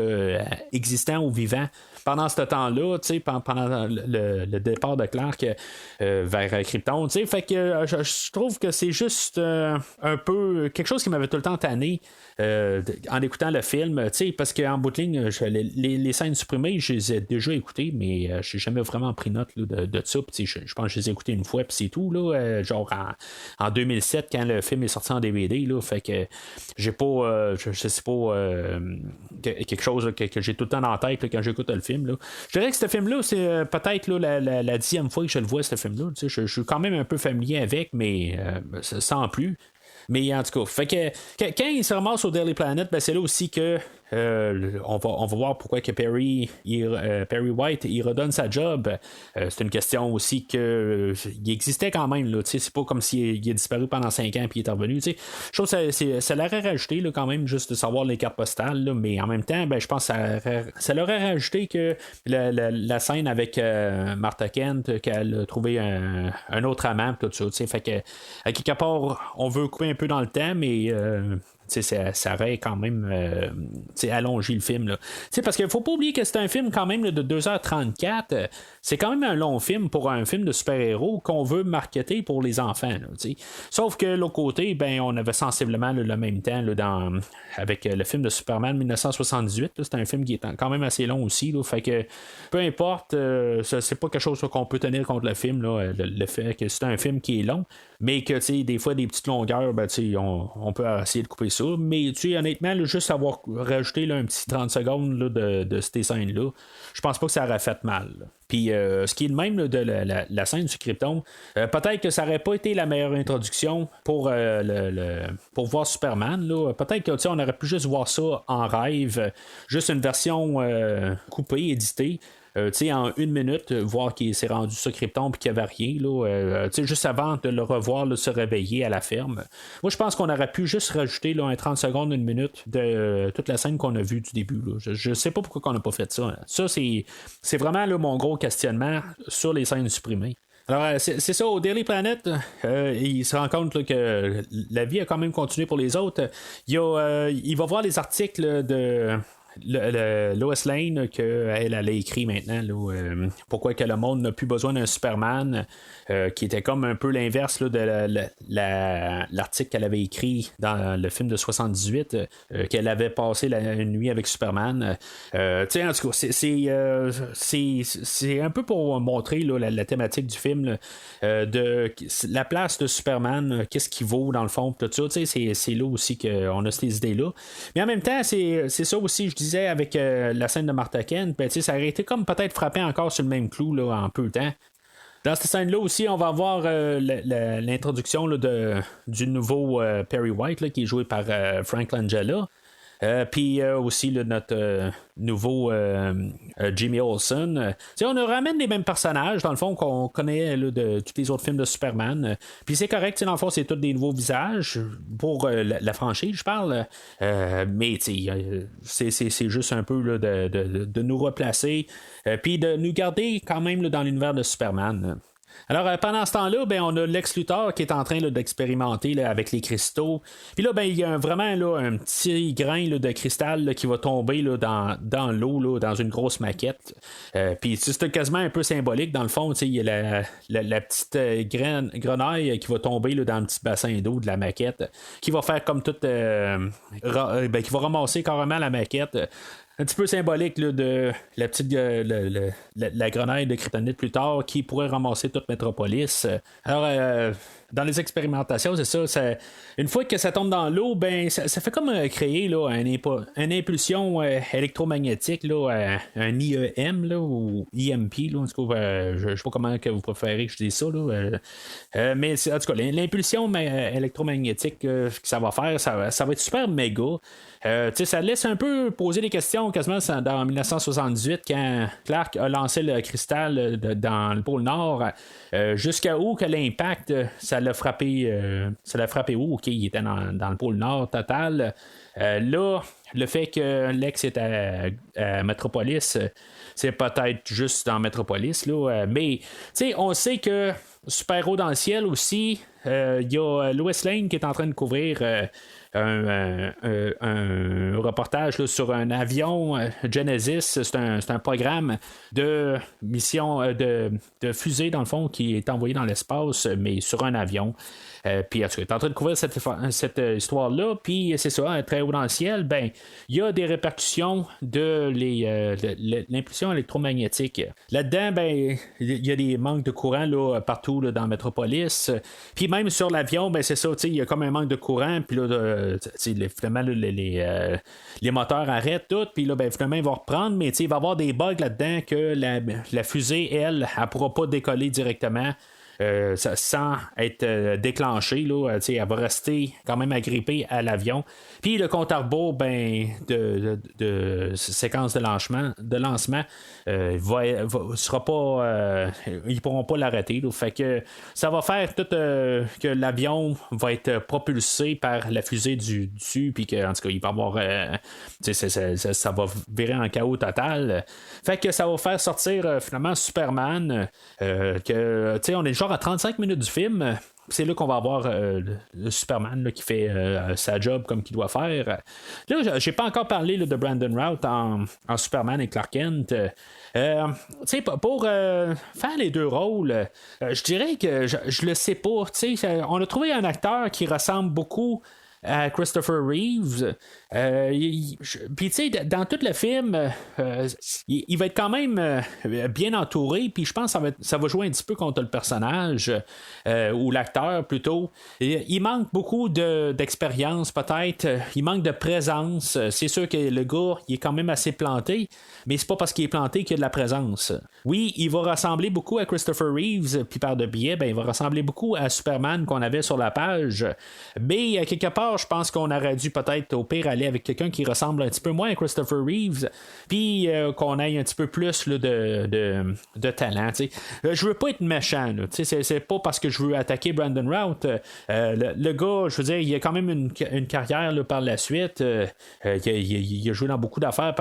existant ou vivant pendant ce temps-là, pendant le départ de Clark vers Krypton. Fait que je trouve que c'est juste un peu quelque chose qui m'avait tout le temps tanné en écoutant le film, parce qu'en bout de ligne, les scènes supprimées, je les ai déjà écoutées, mais je n'ai jamais vraiment pris note là, de ça. Je pense que je les ai écoutées une fois, puis c'est tout, là, genre en 2007, quand le film est sorti en DVD. Là, fait que j'ai pas, je sais pas, quelque chose là, que j'ai tout le temps en tête là, quand j'écoute le film. Là. Je dirais que ce film-là, c'est peut-être là, la 10e fois que je le vois, ce film-là. Je suis quand même un peu familier avec, mais sans plus. Mais en tout cas, fait que quand il se ramasse au Daily Planet, c'est là aussi que on va voir pourquoi que Perry White il redonne sa job. C'est une question aussi que il existait quand même là, c'est pas comme s'il est disparu pendant 5 ans puis il est revenu. Je trouve que ça l'aurait rajouté là, quand même juste de savoir les cartes postales là, mais en même temps je pense que ça l'aurait rajouté que la scène avec Martha Kent qu'elle a trouvé un autre amant tout ça, fait que à quelque part on veut couper un peu dans le temps, mais ça aurait quand même allongé le film là. Parce qu'il faut pas oublier que c'est un film quand même là, de 2h34. C'est quand même un long film pour un film de super-héros qu'on veut marketer pour les enfants là, sauf que l'autre côté on avait sensiblement là, le même temps là, avec le film de Superman 1978 là, c'est un film qui est quand même assez long aussi là, fait que peu importe, c'est pas quelque chose là, qu'on peut tenir contre le film là, le fait que c'est un film qui est long, mais que des fois des petites longueurs on peut essayer de couper ça, mais honnêtement là, juste avoir rajouté là, un petit 30 secondes là, de ces scènes là, je pense pas que ça aurait fait mal là. Puis ce qui est le même là, de la scène du Krypton, peut-être que ça aurait pas été la meilleure introduction pour voir Superman là. Peut-être que on aurait pu juste voir ça en rêve, juste une version coupée, éditée. En 1 minute, voir qu'il s'est rendu sur Krypton et qu'il n'y avait rien, là, juste avant de le revoir là, se réveiller à la ferme. Moi, je pense qu'on aurait pu juste rajouter là, un 30 secondes, 1 minute de toute la scène qu'on a vue du début. Là. Je sais pas pourquoi on n'a pas fait ça. Ça, c'est vraiment là, mon gros questionnement sur les scènes supprimées. Alors, c'est ça, au Daily Planet, il se rend compte là, que la vie a quand même continué pour les autres. Il va voir les articles de Lois Lane qu'elle a écrit maintenant là, pourquoi que le monde n'a plus besoin d'un Superman, qui était comme un peu l'inverse là, de l'article qu'elle avait écrit dans le film de 78, qu'elle avait passé une nuit avec Superman. En tout cas c'est un peu pour montrer là, la thématique du film là, de la place de Superman, qu'est-ce qu'il vaut dans le fond, tout ça, c'est là aussi qu'on a ces idées là, mais en même temps c'est ça aussi je disais avec la scène de Martha Kent, ça aurait été comme peut-être frappé encore sur le même clou là, en peu de temps. Dans cette scène-là aussi, on va avoir l'introduction là, du nouveau Perry White là, qui est joué par Frank Langella. Puis aussi là, notre nouveau Jimmy Olsen. On ramène les mêmes personnages, dans le fond, qu'on connaît là, de tous les autres films de Superman. Puis c'est correct, dans le fond, c'est tous des nouveaux visages pour la franchise, je parle. Mais c'est juste un peu là, de nous replacer, puis de nous garder quand même là, dans l'univers de Superman. Alors, pendant ce temps-là, on a Lex Luthor qui est en train là, d'expérimenter là, avec les cristaux. Puis là, il y a vraiment là, un petit grain là, de cristal là, qui va tomber là, dans l'eau, là, dans une grosse maquette. Puis c'est quasiment un peu symbolique. Dans le fond, il y a la petite grenaille qui va tomber là, dans le petit bassin d'eau de la maquette, qui va faire comme tout... qui va ramasser carrément la maquette. Un petit peu symbolique là, de la petite la grenaille de kryptonite plus tard qui pourrait ramasser toute Metropolis. Alors dans les expérimentations, c'est ça, une fois que ça tombe dans l'eau, ça fait comme créer là, une impulsion électromagnétique, là, un IEM là, ou IMP, là, en tout cas, je sais pas comment que vous préférez que je dise ça, là, mais en tout cas, l'impulsion électromagnétique que ça va faire, ça va être super méga. Ça laisse un peu poser des questions quasiment dans 1978 quand Clark a lancé le cristal dans le pôle Nord, jusqu'à où que l'impact ça l'a frappé où? OK, il était dans le pôle Nord total. Là, le fait que Lex est à Metropolis, c'est peut-être juste dans Metropolis, là, mais on sait que Super-Héros dans le ciel aussi, il y a Lois Lane qui est en train de couvrir un reportage là, sur un avion Genesis. C'est un programme de mission de fusée, dans le fond, qui est envoyé dans l'espace, mais sur un avion. Puis, tu es en train de couvrir cette histoire-là, puis c'est ça, très haut dans le ciel, il y a des répercussions de l'impulsion électromagnétique. Là-dedans, il y a des manques de courant là, partout là, dans Metropolis. Puis même sur l'avion, c'est ça, il y a comme un manque de courant, puis là, finalement, les moteurs arrêtent tout, puis là, finalement, ils vont reprendre, mais il va y avoir des bugs là-dedans que la fusée, elle pourra pas décoller directement. Sans être déclenchée, là, elle va rester quand même agrippée à l'avion. Puis le compte à rebours de séquence de lancement sera pas. Ils pourront pas l'arrêter. Là, fait que ça va faire tout que l'avion va être propulsé par la fusée du dessus, puis qu'en tout cas, il va avoir. Ça va virer en chaos total. Fait que ça va faire sortir finalement Superman. On est genre à 35 minutes du film. C'est là qu'on va avoir le Superman là, qui fait sa job comme qu'il doit faire. Là, j'ai pas encore parlé là, de Brandon Routh en Superman et Clark Kent. Pour faire les deux rôles, je dirais que je le sais pas. On a trouvé un acteur qui ressemble beaucoup à Christopher Reeves. Puis tu sais, dans tout le film, il va être quand même bien entouré, puis je pense que ça va jouer un petit peu contre le personnage ou l'acteur plutôt. Il manque beaucoup d'expérience peut-être, il manque de présence. C'est sûr que le gars, il est quand même assez planté, mais c'est pas parce qu'il est planté qu'il y a de la présence. Oui, il va ressembler beaucoup à Christopher Reeves, puis par de biais, il va ressembler beaucoup à Superman qu'on avait sur la page, mais quelque part, je pense qu'on aurait dû peut-être au pire aller avec quelqu'un qui ressemble un petit peu moins à Christopher Reeves, puis qu'on ait un petit peu plus là, de talent. Je veux pas être méchant, c'est pas parce que je veux attaquer Brandon Routh. Le gars, je veux dire, il a quand même une carrière là, par la suite. Il a joué dans beaucoup d'affaires,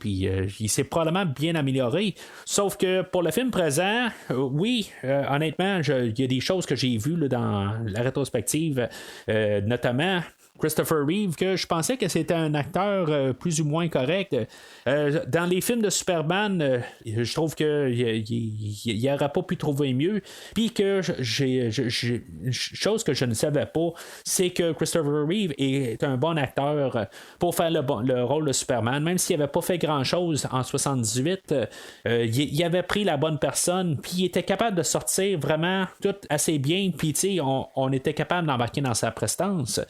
puis il s'est probablement bien amélioré. Sauf que pour le film présent, oui, honnêtement, il y a des choses que j'ai vues là, dans la rétrospective, notamment Christopher Reeve, que je pensais que c'était un acteur plus ou moins correct. Dans les films de Superman, je trouve qu'il n'aurait pas pu trouver mieux. Puis que une chose que je ne savais pas, c'est que Christopher Reeve est un bon acteur pour faire le rôle de Superman. Même s'il n'avait pas fait grand-chose en 78, il avait pris la bonne personne, puis il était capable de sortir vraiment tout assez bien. Puis tu sais, on était capable d'embarquer dans sa prestance,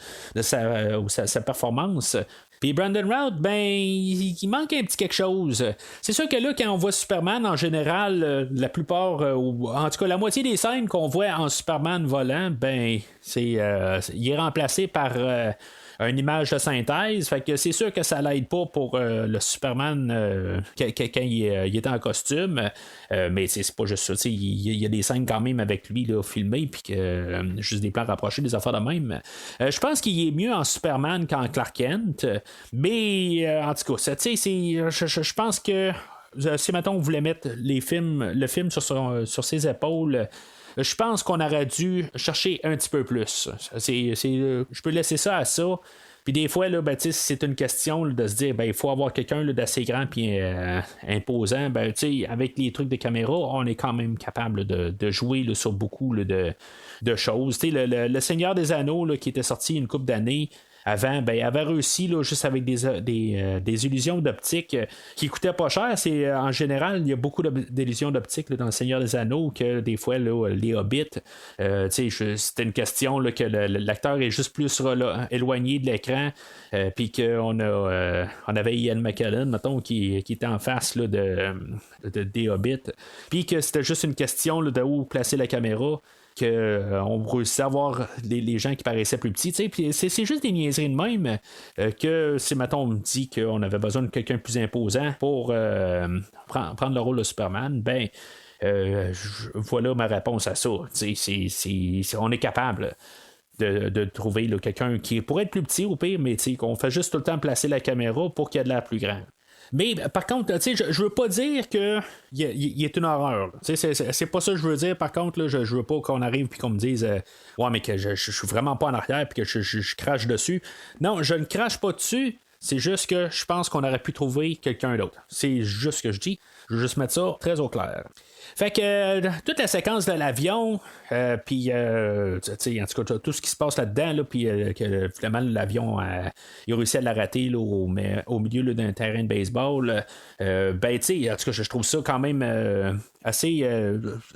sa performance. Puis Brandon Routh, ben, il manque un petit quelque chose. C'est sûr que là, quand on voit Superman, en général, la plupart, ou en tout cas la moitié des scènes qu'on voit en Superman volant, ben, il est remplacé par une image de synthèse. Fait que c'est sûr que ça l'aide pas pour le Superman quand il est en costume. Mais c'est pas juste ça. Il y a des scènes quand même avec lui là, filmées, puis que juste des plans rapprochés, des affaires de même. Je pense qu'il est mieux en Superman qu'en Clark Kent. Mais en tout cas, je pense que si maintenant on voulait mettre le film sur ses épaules, je pense qu'on aurait dû chercher un petit peu plus. Je peux laisser ça à ça. Puis des fois, là, ben, c'est une question là, de se dire, ben, il faut avoir quelqu'un là, d'assez grand et imposant. Ben, avec les trucs de caméra, on est quand même capable de jouer là, sur beaucoup là, de choses. Le Seigneur des Anneaux là, qui était sorti une couple d'années avant, ben, avait réussi là, juste avec des illusions d'optique qui coûtaient pas cher. En général, il y a beaucoup d'illusions d'optique là, dans le Seigneur des Anneaux que des fois, là, les Hobbits, c'était une question là, que l'acteur est juste plus éloigné de l'écran, puis qu'on avait Ian McKellen, mettons, qui était en face là, des Hobbits, puis que c'était juste une question là, de où placer la caméra. Qu'on réussissait à voir les gens qui paraissaient plus petits. Puis c'est juste des niaiseries de même que si, mettons, on me dit qu'on avait besoin de quelqu'un de plus imposant pour prendre le rôle de Superman, ben voilà ma réponse à ça. On est capable de trouver là, quelqu'un qui pourrait être plus petit au pire, mais qu'on fait juste tout le temps placer la caméra pour qu'il y ait de l'air plus grand. Mais par contre, je veux pas dire qu'il est une horreur. C'est pas ça que je veux dire. Par contre, là, je veux pas qu'on arrive et qu'on me dise ouais, mais que je suis vraiment pas en arrière et que je crache dessus. Non, je ne crache pas dessus. C'est juste que je pense qu'on aurait pu trouver quelqu'un d'autre. C'est juste ce que je dis. Je veux juste mettre ça très au clair. Fait que toute la séquence de l'avion, puis en tout cas tout ce qui se passe là-dedans, là, puis que finalement l'avion il a réussi à l'arrêter là, au milieu là, d'un terrain de baseball, ben tu sais, en tout cas je trouve ça quand même assez,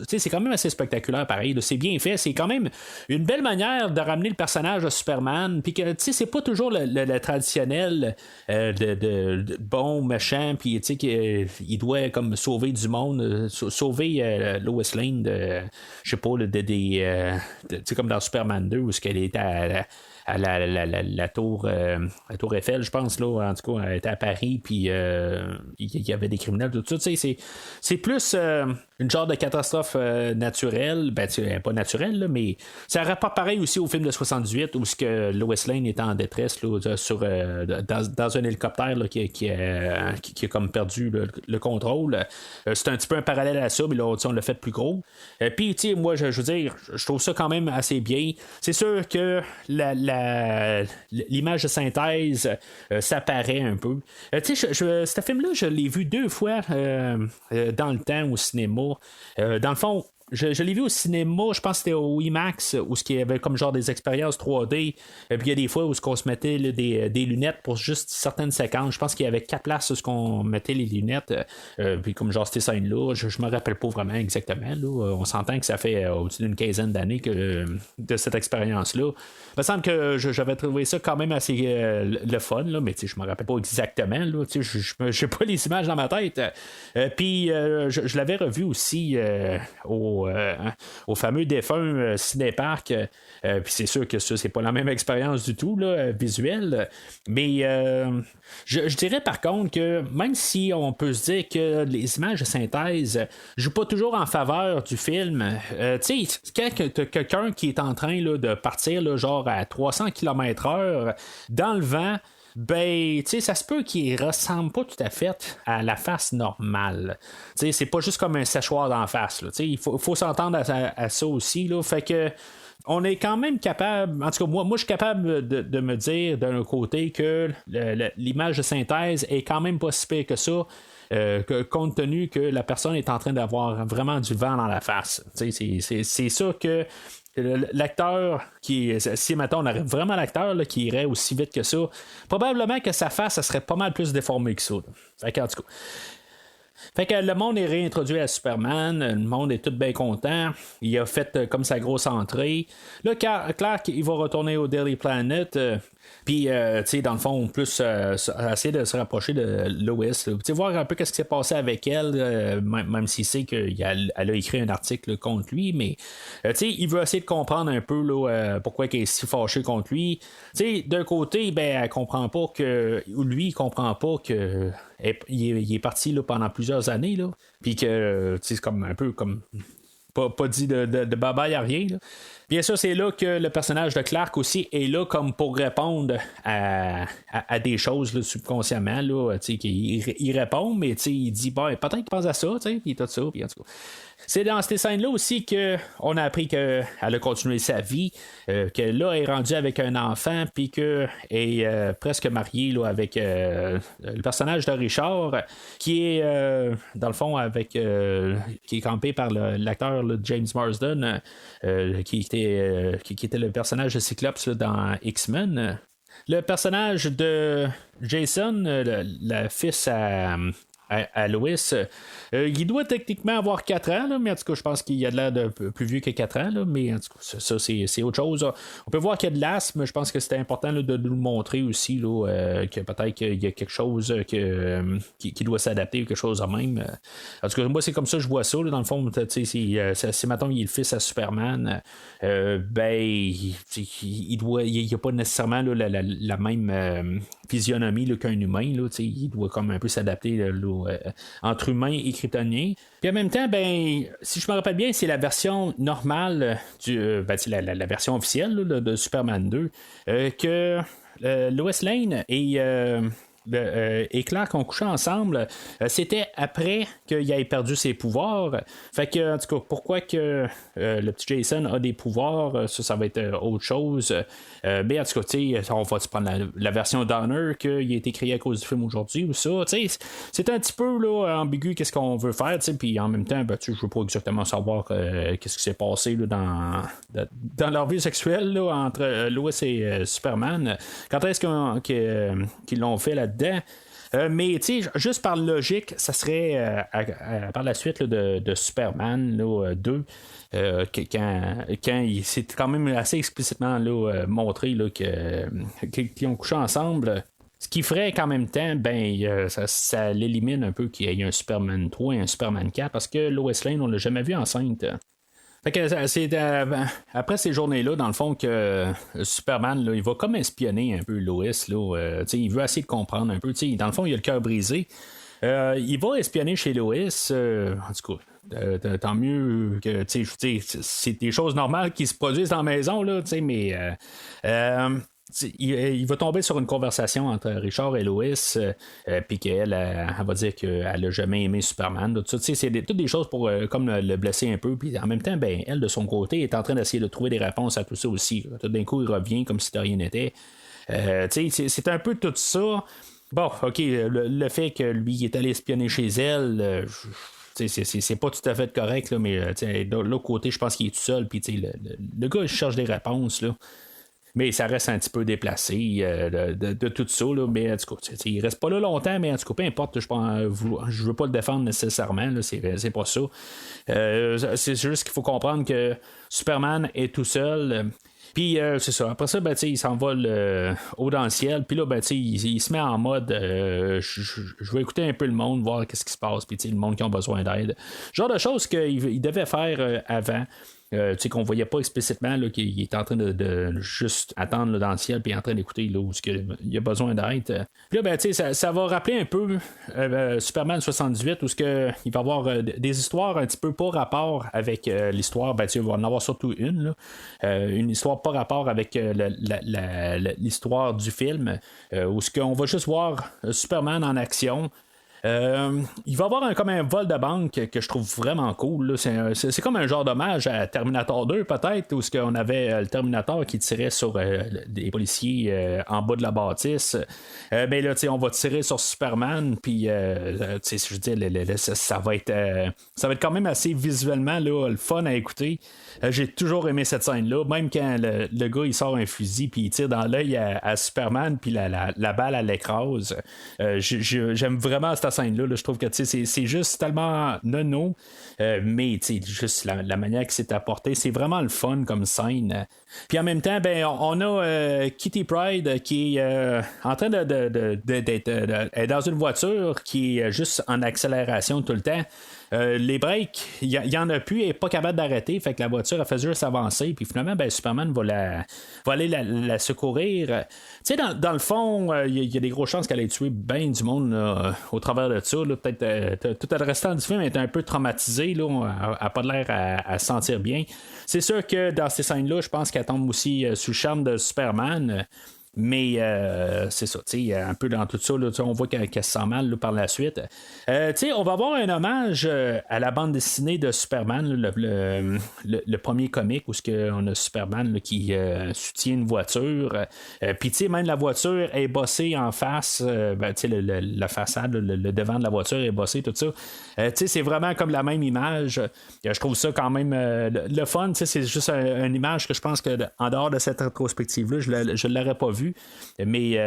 c'est quand même assez spectaculaire pareil. Là. C'est bien fait, c'est quand même une belle manière de ramener le personnage de Superman, puis que c'est pas toujours le traditionnel de bon méchant, puis qu'il doit comme sauver du monde, sauver Lois Lane je sais pas, comme dans Superman 2 où elle était à la tour Eiffel, je pense, là, en tout cas, elle était à Paris, puis il y avait des criminels, tout ça, c'est plus une genre de catastrophe naturelle, ben pas naturelle, là, mais ça aurait pas pareil aussi au film de 78 où ce que Lois Lane était en détresse là, dans un hélicoptère là, qui a comme perdu le contrôle. C'est un petit peu un parallèle à ça, mais là on l'a fait plus gros. Puis moi je veux dire, je trouve ça quand même assez bien. C'est sûr que l'image de synthèse ça paraît un peu. Ce film-là, je l'ai vu 2 fois dans le temps au cinéma. Dans le fond, je l'ai vu au cinéma, je pense que c'était au IMAX, où il y avait comme genre des expériences 3D. Puis il y a des fois où on se mettait là, des lunettes pour juste certaines séquences. Je pense qu'il y avait 4 places où on mettait les lunettes. Puis comme genre ces scènes-là, je me rappelle pas vraiment exactement. Là. On s'entend que ça fait au-dessus d'une quinzaine d'années de cette expérience-là. Il me semble que j'avais trouvé ça quand même assez le fun, là, mais je me rappelle pas exactement. Je n'ai pas les images dans ma tête. Puis je l'avais revu aussi au fameux défunt Cinépark. Puis c'est sûr que ça, c'est pas la même expérience du tout, là, visuelle. Mais je dirais par contre que même si on peut se dire que les images de synthèse jouent pas toujours en faveur du film, tu sais, quand t'as quelqu'un qui est en train là, de partir là, genre à 300 km/h dans le vent, ben, tu sais, ça se peut qu'il ressemble pas tout à fait à la face normale. Tu sais, c'est pas juste comme un séchoir d'en face, là. Tu sais, il faut s'entendre à ça aussi, là. Fait que on est quand même capable, en tout cas moi je suis capable de me dire d'un côté que l'image de synthèse est quand même pas si pire que ça. Compte tenu que la personne est en train d'avoir vraiment du vent dans la face. C'est ça que l'acteur si maintenant on aurait vraiment l'acteur là, qui irait aussi vite que ça, probablement que sa face ça serait pas mal plus déformée que ça. Fait que, en tout cas, Fait que le monde est réintroduit à Superman, le monde est tout bien content, il a fait comme sa grosse entrée. Là, Clark, il va retourner au Daily Planet, puis, tu sais, dans le fond, plus essayer de se rapprocher de Lois, voir un peu qu'est-ce qui s'est passé avec elle, même s'il sait qu'elle a écrit un article contre lui, mais, tu sais, il veut essayer de comprendre un peu là, pourquoi elle est si fâchée contre lui. Tu sais, d'un côté, ben, elle comprend pas que, ou lui, il comprend pas que il est parti là, pendant plusieurs années, là, puis que, c'est comme un peu comme pas dit de bye-bye à rien. Là. Bien sûr, c'est là que le personnage de Clark aussi est là comme pour répondre à des choses là, subconsciemment. Là, il répond, mais il dit bon, peut-être qu'il pense à ça, puis tout ça. Puis en tout cas. C'est dans ces scènes-là aussi qu'on a appris qu'elle a continué sa vie, que là, elle est rendue avec un enfant, puis qu'elle est presque mariée là, avec le personnage de Richard, qui est, dans le fond, qui est campé par l'acteur là, James Marsden, qui était le personnage de Cyclops là, dans X-Men. Le personnage de Jason, le fils à Lois, il doit techniquement avoir 4 ans, là, mais en tout cas, je pense qu'il a de l'air de plus vieux que 4 ans, là, mais en tout cas, ça c'est autre chose. On peut voir qu'il y a de l'asthme, je pense que c'était important là, de nous le montrer aussi, là, que peut-être qu'il y a quelque chose qui doit s'adapter ou quelque chose de même. En tout cas, moi, c'est comme ça que je vois ça, là, dans le fond, c'est maintenant il est le fils à Superman, ben, il n'y a pas nécessairement là, la même physionomie là, qu'un humain, là, il doit comme un peu s'adapter là, entre humain et kryptonien. Puis en même temps, ben, si je me rappelle bien, c'est la version normale la version officielle là, de Superman 2 que Lois Lane et Clark ont couché ensemble, c'était après qu'il ait perdu ses pouvoirs. Fait que, en tout cas, pourquoi que le petit Jason a des pouvoirs, ça va être autre chose. Mais en tout cas, on va prendre la version Donner qui a été créée à cause du film aujourd'hui ou ça. C'est un petit peu là, ambigu qu'est-ce qu'on veut faire, puis en même temps, je veux pas exactement savoir qu'est-ce qui s'est passé là, dans leur vie sexuelle là, entre Lois et Superman. Quand est-ce qu'ils l'ont fait là-dedans? Mais juste par logique, ça serait par la suite là, de Superman là, 2 quand c'est quand même assez explicitement là, montré là, qu'ils ont couché ensemble. Ce qui ferait qu'en même temps, ben, ça l'élimine un peu qu'il y ait un Superman 3 et un Superman 4 parce que Lois Lane, on l'a jamais vu enceinte. Fait que c'est après ces journées-là, dans le fond, que Superman, là, il va comme espionner un peu Lois. Là, il veut essayer de comprendre un peu. Dans le fond, il a le cœur brisé. Il va espionner chez Lois. En tout cas, tant mieux que c'est des choses normales qui se produisent dans la maison, là, mais il va tomber sur une conversation entre Richard et Lois, puis qu'elle elle va dire qu'elle n'a jamais aimé Superman. Tout ça, c'est toutes des choses pour comme le blesser un peu. Puis en même temps, ben, elle, de son côté, est en train d'essayer de trouver des réponses à tout ça aussi. Tout d'un coup, il revient comme si de rien n'était. C'est un peu tout ça. Bon, OK, le fait que lui est allé espionner chez elle, c'est pas tout à fait correct, là, mais de l'autre côté, je pense qu'il est tout seul. Puis le gars, il cherche des réponses, là. Mais ça reste un petit peu déplacé de tout ça. Là, mais en tout cas, il reste pas là longtemps, mais en tout cas, peu importe, je veux pas le défendre nécessairement. Là, c'est pas ça. C'est juste qu'il faut comprendre que Superman est tout seul. Puis c'est ça. Après ça, ben, il s'envole haut dans le ciel. Puis là, ben, il se met en mode je vais écouter un peu le monde, voir qu'est-ce qui se passe. Puis le monde qui a besoin d'aide. Genre de choses qu'il devait faire avant. Qu'on voyait pas explicitement là, qu'il est en train de juste attendre là, dans le ciel puis en train d'écouter là, où il a besoin d'aide. Puis là, ben, ça va rappeler un peu Superman 78 où il va y avoir des histoires un petit peu pas rapport avec l'histoire. Ben, il va en avoir surtout une. Là, une histoire pas rapport avec l'histoire du film où on va juste voir Superman en action. Il va y avoir comme un vol de banque que je trouve vraiment cool. Là. C'est comme un genre d'hommage à Terminator 2 peut-être, où on avait le Terminator qui tirait sur des policiers en bas de la bâtisse. Ben là, on va tirer sur Superman, puis je veux dire, ça va être quand même assez visuellement là, le fun à écouter. J'ai toujours aimé cette scène-là, même quand le gars il sort un fusil puis il tire dans l'œil à Superman, puis la balle à l'écrase. J'aime vraiment cette scène-là. Là, je trouve que c'est juste tellement nono, mais juste la manière que c'est apporté, c'est vraiment le fun comme scène. Puis en même temps, ben, on a Kitty Pryde qui est en train d'être dans une voiture qui est juste en accélération tout le temps. Les breaks, il y en a plus, elle n'est pas capable d'arrêter, fait que la voiture a fait juste avancer, puis finalement, ben, Superman va aller la secourir. Tu sais, dans le fond, il y a des grosses chances qu'elle ait tué bien du monde au travers de ça. Là. Peut-être tout le restant du film est un peu traumatisé, là, elle n'a pas l'air à se sentir bien. C'est sûr que dans ces scènes-là, je pense qu'elle tombe aussi sous le charme de Superman. Mais c'est ça, un peu dans tout ça, là, on voit qu'elle se sent mal là, par la suite. On va avoir un hommage à la bande dessinée de Superman, là, le premier comic où on a Superman là, qui soutient une voiture. Puis même la voiture est bossée en face, la façade, le devant de la voiture est bossé, tout ça. C'est vraiment comme la même image. Je trouve ça quand même le fun. C'est juste une image que je pense que en dehors de cette rétrospective-là, je ne l'aurais pas vue. Mais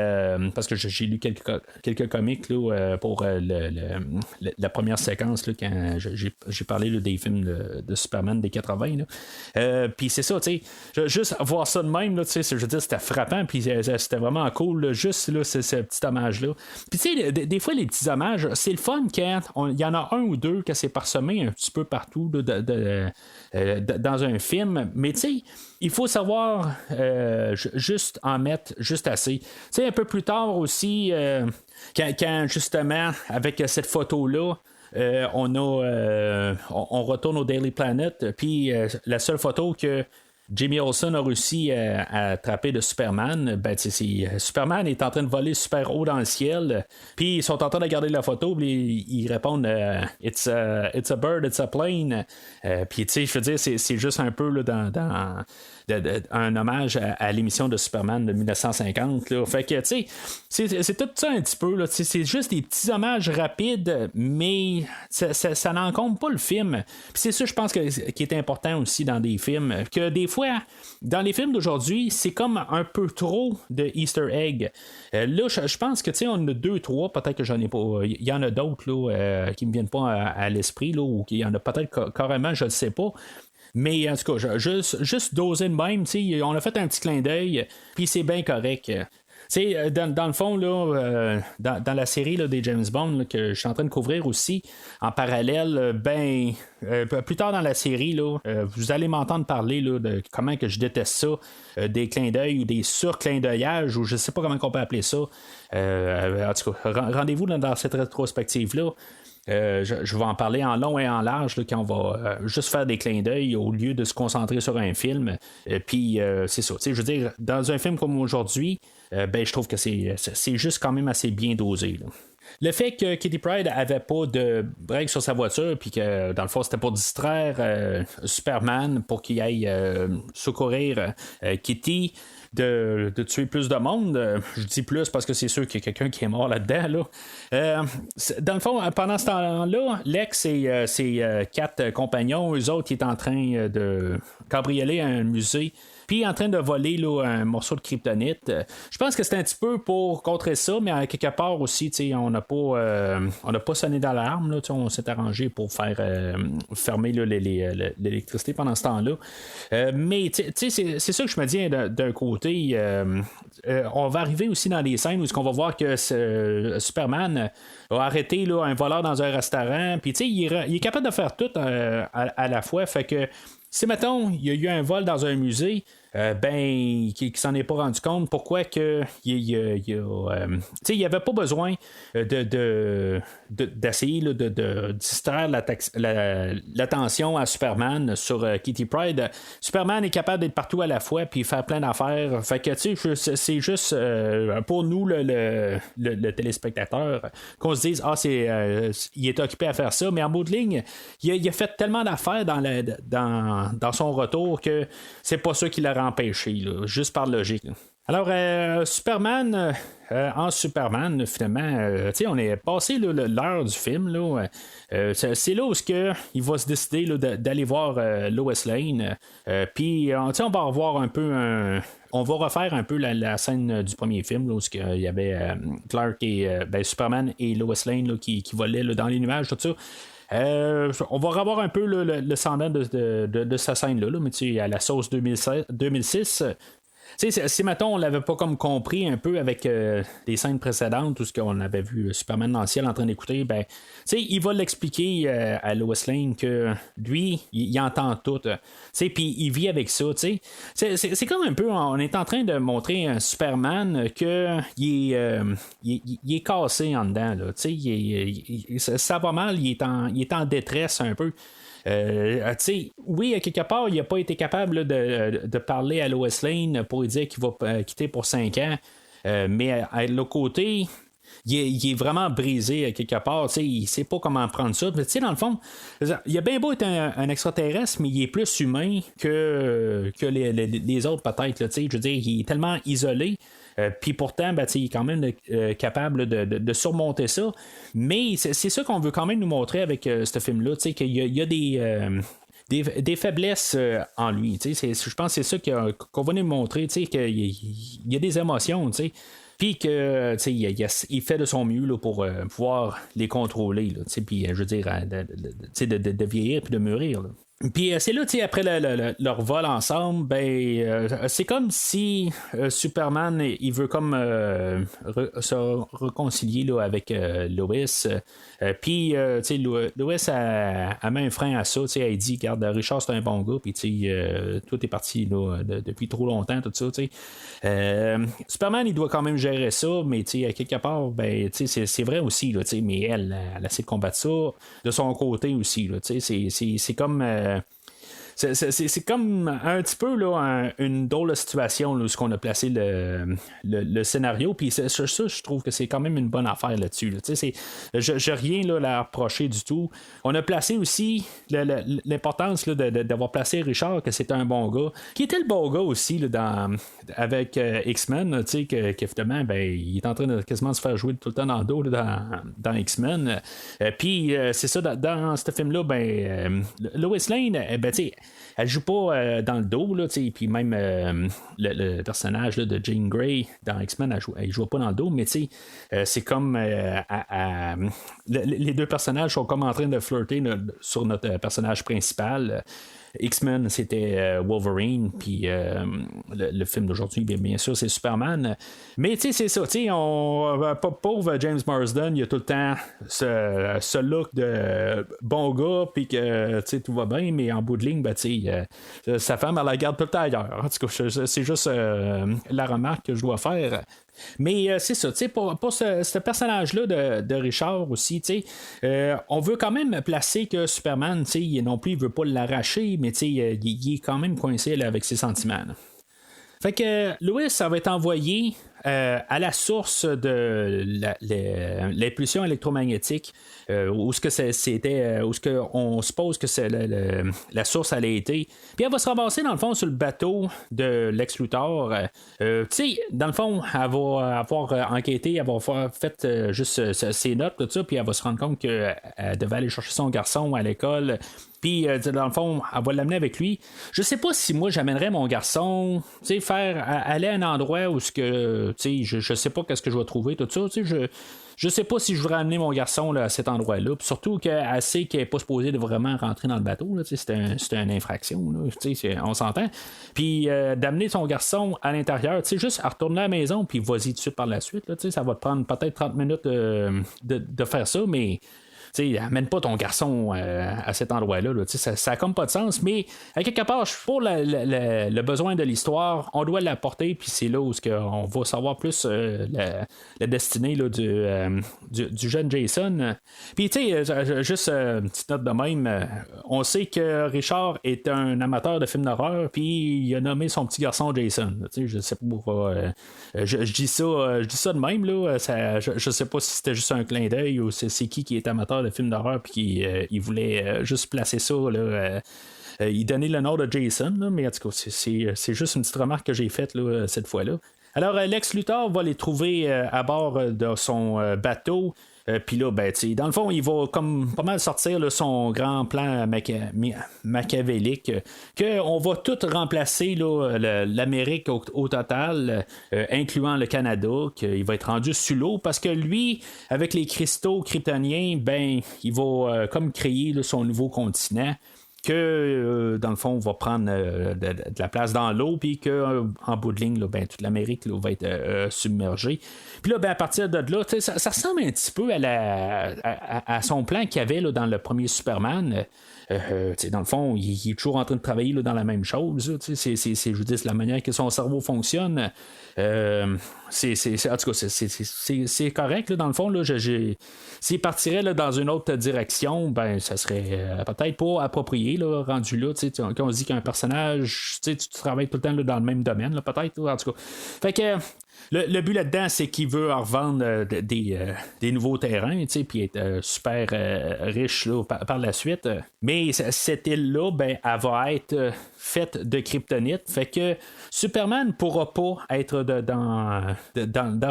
parce que j'ai lu quelques comics là, pour la première séquence là, quand j'ai parlé là, des films de Superman des 80. Puis c'est ça, juste voir ça de même, là, je veux dire, c'était frappant, puis c'était vraiment cool, là, juste là, ce petit hommage-là. Puis des fois, les petits hommages, c'est le fun quand il y en a un ou deux que c'est parsemé un petit peu partout là, dans un film, mais il faut savoir juste en mettre juste assez. Un peu plus tard aussi, quand justement, avec cette photo-là, on retourne au Daily Planet, puis la seule photo que Jimmy Olsen a réussi à attraper de Superman, ben, Superman est en train de voler super haut dans le ciel, puis ils sont en train de regarder la photo, puis ils répondent it's a bird, it's a plane. Puis je veux dire, c'est juste un peu là, dans un hommage à l'émission de Superman de 1950. Là. Fait que, c'est tout ça un petit peu. Là, c'est juste des petits hommages rapides, mais ça n'encombre pas le film. Puis c'est ça, je pense, qui est important aussi dans des films. Que des fois, dans les films d'aujourd'hui, c'est comme un peu trop de Easter egg. Là, je pense que, on en a 2, 3, peut-être que j'en ai pas. Il y en a d'autres là, qui me viennent pas à l'esprit, là, ou qu'il y en a peut-être carrément, je ne sais pas. Mais en tout cas, juste doser de même, on a fait un petit clin d'œil, puis c'est bien correct. Dans le fond, là, dans la série là, des James Bond là, que je suis en train de couvrir aussi, en parallèle, plus tard dans la série, là, vous allez m'entendre parler là, de comment que je déteste ça, des clins d'œil ou des sur-clin-d'œillages, ou je sais pas comment on peut appeler ça. En tout cas, rendez-vous dans cette rétrospective-là. Je vais en parler en long et en large là, quand on va juste faire des clins d'œil au lieu de se concentrer sur un film. Puis c'est ça. Je veux dire, dans un film comme aujourd'hui, je trouve que c'est juste quand même assez bien dosé. Là. Le fait que Kitty Pryde avait pas de break sur sa voiture, puis que dans le fond c'était pour distraire Superman pour qu'il aille secourir Kitty. De tuer plus de monde. Je dis plus parce que c'est sûr qu'il y a quelqu'un qui est mort là-dedans. Là. Dans le fond, pendant ce temps-là, Lex et ses 4 compagnons, eux autres, ils étaient en train de cambrioler un musée. Puis en train de voler là, un morceau de kryptonite. Je pense que c'est un petit peu pour contrer ça, mais à quelque part aussi, on n'a pas sonné d'alarme. Là, on s'est arrangé pour faire fermer là, l'électricité pendant ce temps-là. Mais c'est ça que je me dis d'un côté. On va arriver aussi dans des scènes où on va voir que Superman a arrêté là, un voleur dans un restaurant. Puis il est capable de faire tout à la fois. Fait que si, mettons, il y a eu un vol dans un musée, qui s'en est pas rendu compte, pourquoi que il n'y avait pas besoin d'essayer de distraire l'attention à Superman sur Kitty Pryde. Superman est capable d'être partout à la fois puis faire plein d'affaires. Fait que c'est juste pour nous le téléspectateur qu'on se dise il est occupé à faire ça, mais en bout de ligne, il a fait tellement d'affaires dans son retour que c'est pas ça qui l'a empêché, là, juste par logique. Là. Alors, Superman, en Superman, finalement, on est passé là, l'heure du film. Là, c'est là où il va se décider là, d'aller voir Lois Lane. Puis, on va revoir un peu on va refaire un peu la scène du premier film, là, où il y avait Clark et Superman et Lois Lane là, qui volaient là, dans les nuages, tout ça. On va revoir un peu le semblant de sa scène-là, mais tu sais, à la sauce 2006. Si mettons on l'avait pas comme compris un peu avec les scènes précédentes, tout ce qu'on avait vu Superman dans le ciel en train d'écouter, ben il va l'expliquer à Lois Lane que lui, il entend tout. Puis il vit avec ça. C'est comme un peu, on est en train de montrer un Superman que il est cassé en dedans. Là, ça va mal, il est en détresse un peu. Oui, à quelque part, il n'a pas été capable de parler à Lois Lane pour lui dire qu'il va quitter pour 5 ans. Mais à l'autre côté, il est vraiment brisé à quelque part. Il ne sait pas comment prendre ça. Mais dans le fond, il a bien beau être un extraterrestre, mais il est plus humain que les autres, peut-être. Je veux dire, il est tellement isolé. Puis pourtant, il est quand même capable de surmonter ça. Mais c'est ça qu'on veut quand même nous montrer avec ce film-là, qu'il y a des faiblesses en lui. Je pense que c'est ça qu'on va nous montrer, qu'il y a des émotions. Puis que il fait de son mieux là, pour pouvoir les contrôler. Puis je veux dire, de vieillir puis de mûrir. Là. Puis c'est là, après leur vol ensemble, c'est comme si Superman, il veut comme se réconcilier là, avec Lois. Puis, Lois a mis un frein à ça. Elle dit, regarde, Richard, c'est un bon gars. Puis, tout est parti là, depuis trop longtemps, tout ça. Superman, il doit quand même gérer ça, mais à quelque part, c'est vrai aussi. Là, mais elle essaie de combattre ça de son côté aussi. Là, c'est comme. C'est comme un petit peu là, une drôle de situation là, où on a placé le scénario. Puis ça, je trouve que c'est quand même une bonne affaire là-dessus. Là. Je rien là, à reprocher du tout. On a placé aussi l'importance là, d'avoir placé Richard, que c'était un bon gars. Qui était le bon gars aussi là, avec X-Men, qu'évidemment, il est en train de quasiment se faire jouer tout le temps dans le dos là, dans X-Men. Puis c'est ça, dans ce film-là, Lois Lane, elle joue pas dans le dos, là, puis même le personnage là, de Jean Grey dans X-Men, elle joue pas dans le dos, mais c'est comme les deux personnages sont comme en train de flirter sur notre personnage principal. X-Men, c'était Wolverine, puis le film d'aujourd'hui, bien sûr, c'est Superman. Mais c'est ça, pauvre James Marsden, il a tout le temps ce look de bon gars, puis que tout va bien, mais en bout de ligne, sa femme, elle la garde tout le temps ailleurs. En tout cas, c'est juste la remarque que je dois faire. Mais c'est ça, pour ce personnage-là de Richard aussi, on veut quand même placer que Superman, non plus, il veut pas l'arracher, mais il est quand même coincé là, avec ses sentiments. Là. Fait que Lois, ça va être envoyé à la source de l'impulsion électromagnétique, où ce que c'était, où ce que on suppose que c'est la source allait été. Puis elle va se ramasser dans le fond sur le bateau de Lex Luthor. Dans le fond, elle va avoir enquêté, elle va avoir fait juste ses notes, tout ça, puis elle va se rendre compte qu'elle devait aller chercher son garçon à l'école. Puis, dans le fond, elle va l'amener avec lui. Je sais pas si moi, j'amènerais mon garçon, aller à un endroit où je sais pas qu'est-ce que je vais trouver, tout ça. Je sais pas si je voudrais amener mon garçon là, à cet endroit-là. Puis surtout qu'elle sait qu'elle n'est pas supposée de vraiment rentrer dans le bateau. Là, c'est une infraction. Là, on s'entend. Puis d'amener son garçon à l'intérieur, juste à retourner à la maison, puis vas-y tout de suite par la suite. Là, ça va te prendre peut-être 30 minutes de faire ça, mais... amène pas ton garçon à cet endroit-là. Là. Ça n'a comme pas de sens. Mais à quelque part, pour le besoin de l'histoire, on doit l'apporter. Puis c'est là où on va savoir plus la destinée là, du jeune Jason. Puis juste une petite note de même, on sait que Richard est un amateur de films d'horreur. Puis il a nommé son petit garçon Jason. Je sais pas. Je dis ça de même. Là, je sais pas si c'était juste un clin d'œil ou c'est qui est amateur de films d'horreur puis qui il voulait juste placer ça là, il donnait le nom de Jason là, mais en tout cas c'est juste une petite remarque que j'ai faite là, cette fois-là. Alors Lex Luthor va les trouver à bord de son bateau. Puis là, ben, dans le fond, il va comme pas mal sortir là, son grand plan machiavélique, qu'on va tout remplacer là, l'Amérique au total, incluant le Canada, qu'il va être rendu sous l'eau, parce que lui, avec les cristaux kryptoniens, ben, il va comme créer là, son nouveau continent, que dans le fond va prendre de la place dans l'eau, puis que en bout de ligne là, ben, toute l'Amérique là, va être submergée. Puis là, ben, à partir de là, ça ressemble un petit peu à son plan qu'il y avait là, dans le premier Superman. Dans le fond, il est toujours en train de travailler là, dans la même chose. Je veux dire, la manière que son cerveau fonctionne. En tout cas, c'est correct. Là, dans le fond, là, s'il partirait là, dans une autre direction, ben ça serait peut-être pas approprié, là, rendu là. Quand on se dit qu'un personnage, tu travailles tout le temps là, dans le même domaine, là, peut-être. Là, en tout cas. Fait que. Le but là-dedans, c'est qu'il veut revendre des nouveaux terrains, puis être super riche là, par la suite. Mais cette île-là, ben, elle va être faite de kryptonite. Fait que Superman ne pourra pas être dans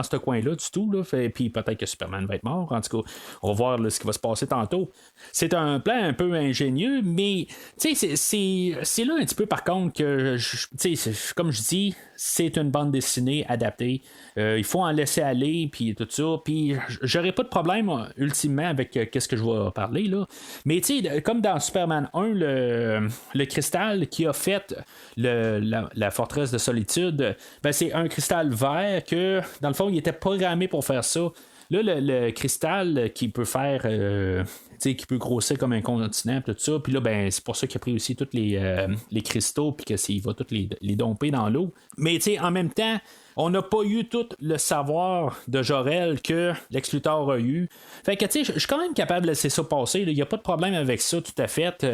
ce coin-là du tout. Là. Puis peut-être que Superman va être mort. En tout cas, on va voir là, ce qui va se passer tantôt. C'est un plan un peu ingénieux, mais c'est là un petit peu par contre que, comme je dis, c'est une bande dessinée adaptée. Il faut en laisser aller, puis tout ça. Puis j'aurais pas de problème ultimement avec qu'est-ce que je vais parler là. Mais tu sais, comme dans Superman 1, le cristal qui a fait la forteresse de solitude, ben, c'est un cristal vert que, dans le fond, il était programmé pour faire ça. Là, le cristal qui peut faire, qui peut grossir comme un continent, tout ça. Puis là, ben, c'est pour ça qu'il a pris aussi tous les cristaux, puis qu'il va tous les domper dans l'eau. Mais en même temps, on n'a pas eu tout le savoir de Jor-El que Lex Luthor a eu. Fait que, je suis quand même capable de laisser ça passer. Il n'y a pas de problème avec ça, tout à fait.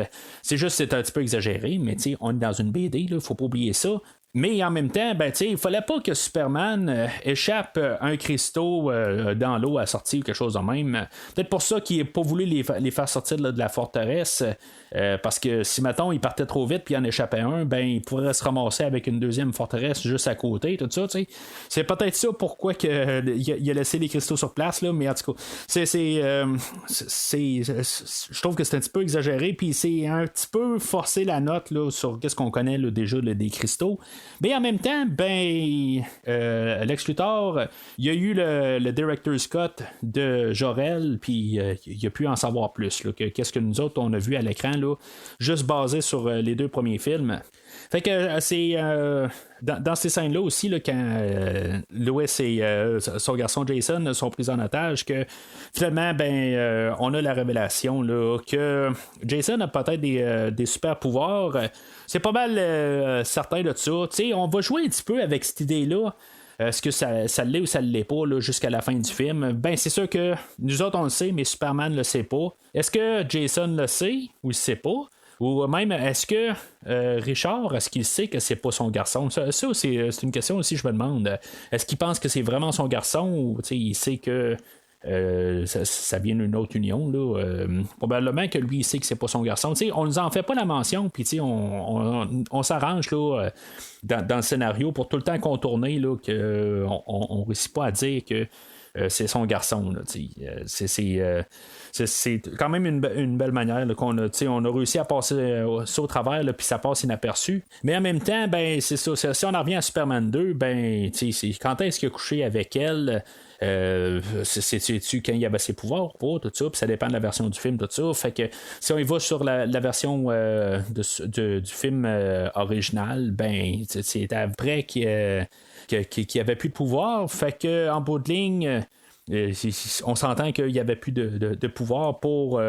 C'est juste c'est un petit peu exagéré, mais on est dans une BD, il ne faut pas oublier ça. Mais en même temps, ben, il fallait pas que Superman échappe un cristaux dans l'eau à sortir ou quelque chose de même. Peut-être pour ça qu'il n'a pas voulu les faire sortir de la forteresse. Parce que si, mettons, il partait trop vite puis il en échappait un, ben, il pourrait se ramasser avec une deuxième forteresse juste à côté, tout ça, t'sais. C'est peut-être ça pourquoi il a laissé les cristaux sur place, là, mais en tout cas, je trouve que c'est un petit peu exagéré, puis c'est un petit peu forcer la note là, sur qu'est-ce qu'on connaît là, déjà là, des cristaux. Mais en même temps, ben, Lex Luthor, il y a eu le Director's Cut de Jor-El, puis il a pu en savoir plus, là, qu'est-ce que nous autres on a vu à l'écran, là, juste basé sur les deux premiers films. Fait que c'est dans ces scènes-là aussi, là, quand Lois et son garçon Jason sont pris en otage, que finalement, ben, on a la révélation là, que Jason a peut-être des super pouvoirs. C'est pas mal certain de ça. T'sais, on va jouer un petit peu avec cette idée-là. Est-ce que ça l'est ou ça ne l'est pas là, jusqu'à la fin du film? Ben, c'est sûr que nous autres, on le sait, mais Superman ne le sait pas. Est-ce que Jason le sait ou il ne sait pas? Ou même, est-ce que Richard, est-ce qu'il sait que c'est pas son garçon? Ça c'est une question aussi, je me demande. Est-ce qu'il pense que c'est vraiment son garçon ou il sait que ça vient d'une autre union là, probablement que lui il sait que c'est pas son garçon. On nous en fait pas la mention, puis on s'arrange là, dans le scénario pour tout le temps contourner là, qu'on réussit pas à dire que c'est son garçon là, c'est quand même une belle manière là, qu'on a, on a réussi à passer ça au travers, puis ça passe inaperçu. Mais en même temps, ben c'est ça. Si on en revient à Superman 2, ben c'est quand est-ce qu'il a couché avec elle? C'est-tu quand il avait ses pouvoirs pas, tout ça, puis ça dépend de la version du film, tout ça. Fait que si on y va sur la version du film original, ben c'est après qu'il avait plus de pouvoir. Fait que en bout de ligne, on s'entend qu'il n'y avait plus de pouvoir pour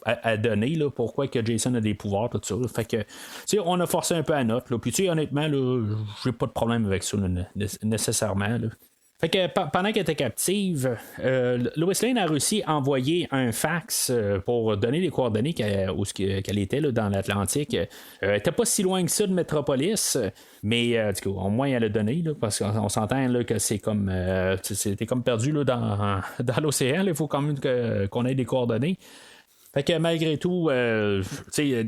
à donner là, pourquoi que Jason a des pouvoirs, tout ça. Fait que on a forcé un peu à note. Là. Puis honnêtement, là, j'ai pas de problème avec ça nécessairement. Là. Fait que pendant qu'elle était captive, Lois Lane a réussi à envoyer un fax pour donner les coordonnées qu'elle était là, dans l'Atlantique. Elle n'était pas si loin que ça de Metropolis, mais du coup, au moins elle a donné, là, parce qu'on s'entend là, que c'est comme c'était comme perdu là, dans l'océan. Il faut quand même qu'on ait des coordonnées. Fait que malgré tout, il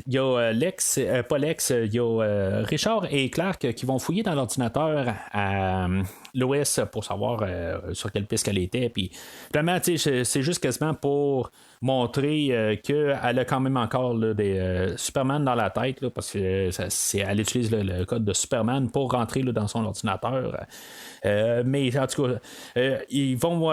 y a il y a Richard et Clark qui vont fouiller dans l'ordinateur à Lois pour savoir sur quelle piste qu'elle était. Puis vraiment, c'est juste quasiment pour montrer qu'elle a quand même encore là, des Superman dans la tête, là, parce que elle utilise le code de Superman pour rentrer là, dans son ordinateur. Mais en tout cas, ils vont.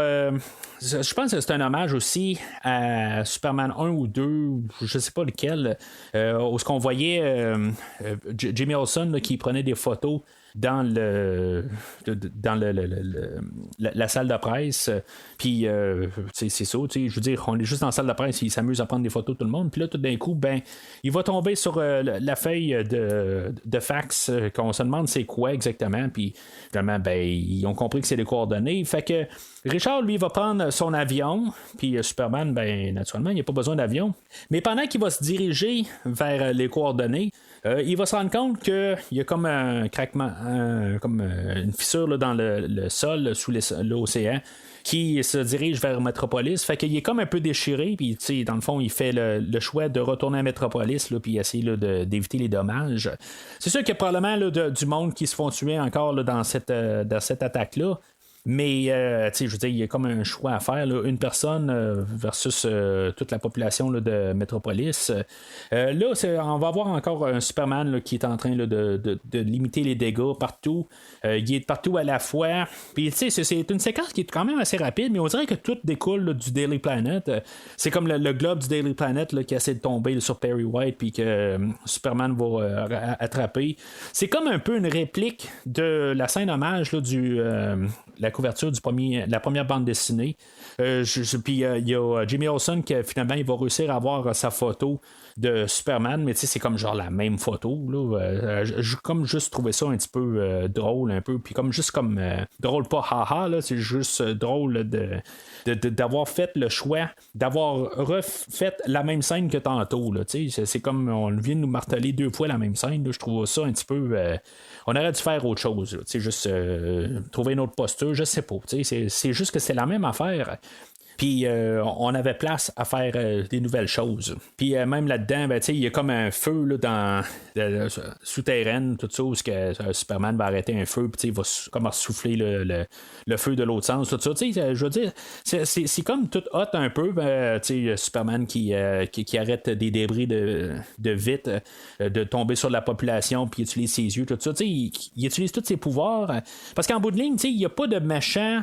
Je pense que c'est un hommage aussi à Superman 1 ou 2, je sais pas lequel, où ce qu'on voyait Jimmy Olsen là, qui prenait des photos dans la salle de presse. Puis c'est ça, je veux dire, on est juste dans la salle de presse, il s'amuse à prendre des photos tout le monde. Puis là, tout d'un coup, ben, il va tomber sur la feuille de fax qu'on se demande c'est quoi exactement. Puis finalement, ben, ils ont compris que c'est les coordonnées. Fait que Richard, lui, va prendre son avion. Puis Superman, ben, naturellement, il n'y a pas besoin d'avion. Mais pendant qu'il va se diriger vers les coordonnées, il va se rendre compte qu'il y a comme un craquement, comme une fissure là, dans le sol sous l'océan qui se dirige vers Metropolis. Fait qu'il est comme un peu déchiré, puis dans le fond, il fait le choix de retourner à Metropolis, là, puis essayer là, d'éviter les dommages. C'est sûr qu'il y a probablement là, du monde qui se font tuer encore là, dans cette attaque-là. Mais, je veux dire, il y a comme un choix à faire. Là. Une personne versus toute la population là, de Metropolis. Là, on va avoir encore un Superman là, qui est en train là, de limiter les dégâts partout. Il est partout à la fois. Puis, tu sais, c'est une séquence qui est quand même assez rapide, mais on dirait que tout découle là, du Daily Planet. C'est comme le globe du Daily Planet là, qui essaie de tomber là, sur Perry White, puis que Superman va attraper. C'est comme un peu une réplique de la scène hommage là, la couverture la première bande dessinée. Puis il y a Jimmy Olsen qui finalement il va réussir à avoir sa photo de Superman, mais tu sais c'est comme genre la même photo là. Comme juste trouvé ça un petit peu drôle un peu, puis comme juste comme drôle pas haha là, c'est juste drôle d'avoir fait le choix d'avoir refait la même scène que tantôt là, tu sais c'est comme on vient de nous marteler 2 fois la même scène là. Je trouve ça un petit peu on aurait dû faire autre chose là, tu sais juste trouver une autre posture, je sais pas, tu sais c'est juste que c'est la même affaire. Puis on avait place à faire des nouvelles choses. Puis même là-dedans, ben, il y a comme un feu là, souterrain, tout ça, où Superman va arrêter un feu, puis il va comme souffler le feu de l'autre sens, tout ça. Je veux dire, c'est comme tout hot un peu. Superman qui arrête des débris de vitre de tomber sur la population, puis il utilise ses yeux, tout ça. Il utilise tous ses pouvoirs. Parce qu'en bout de ligne, il n'y a pas de méchant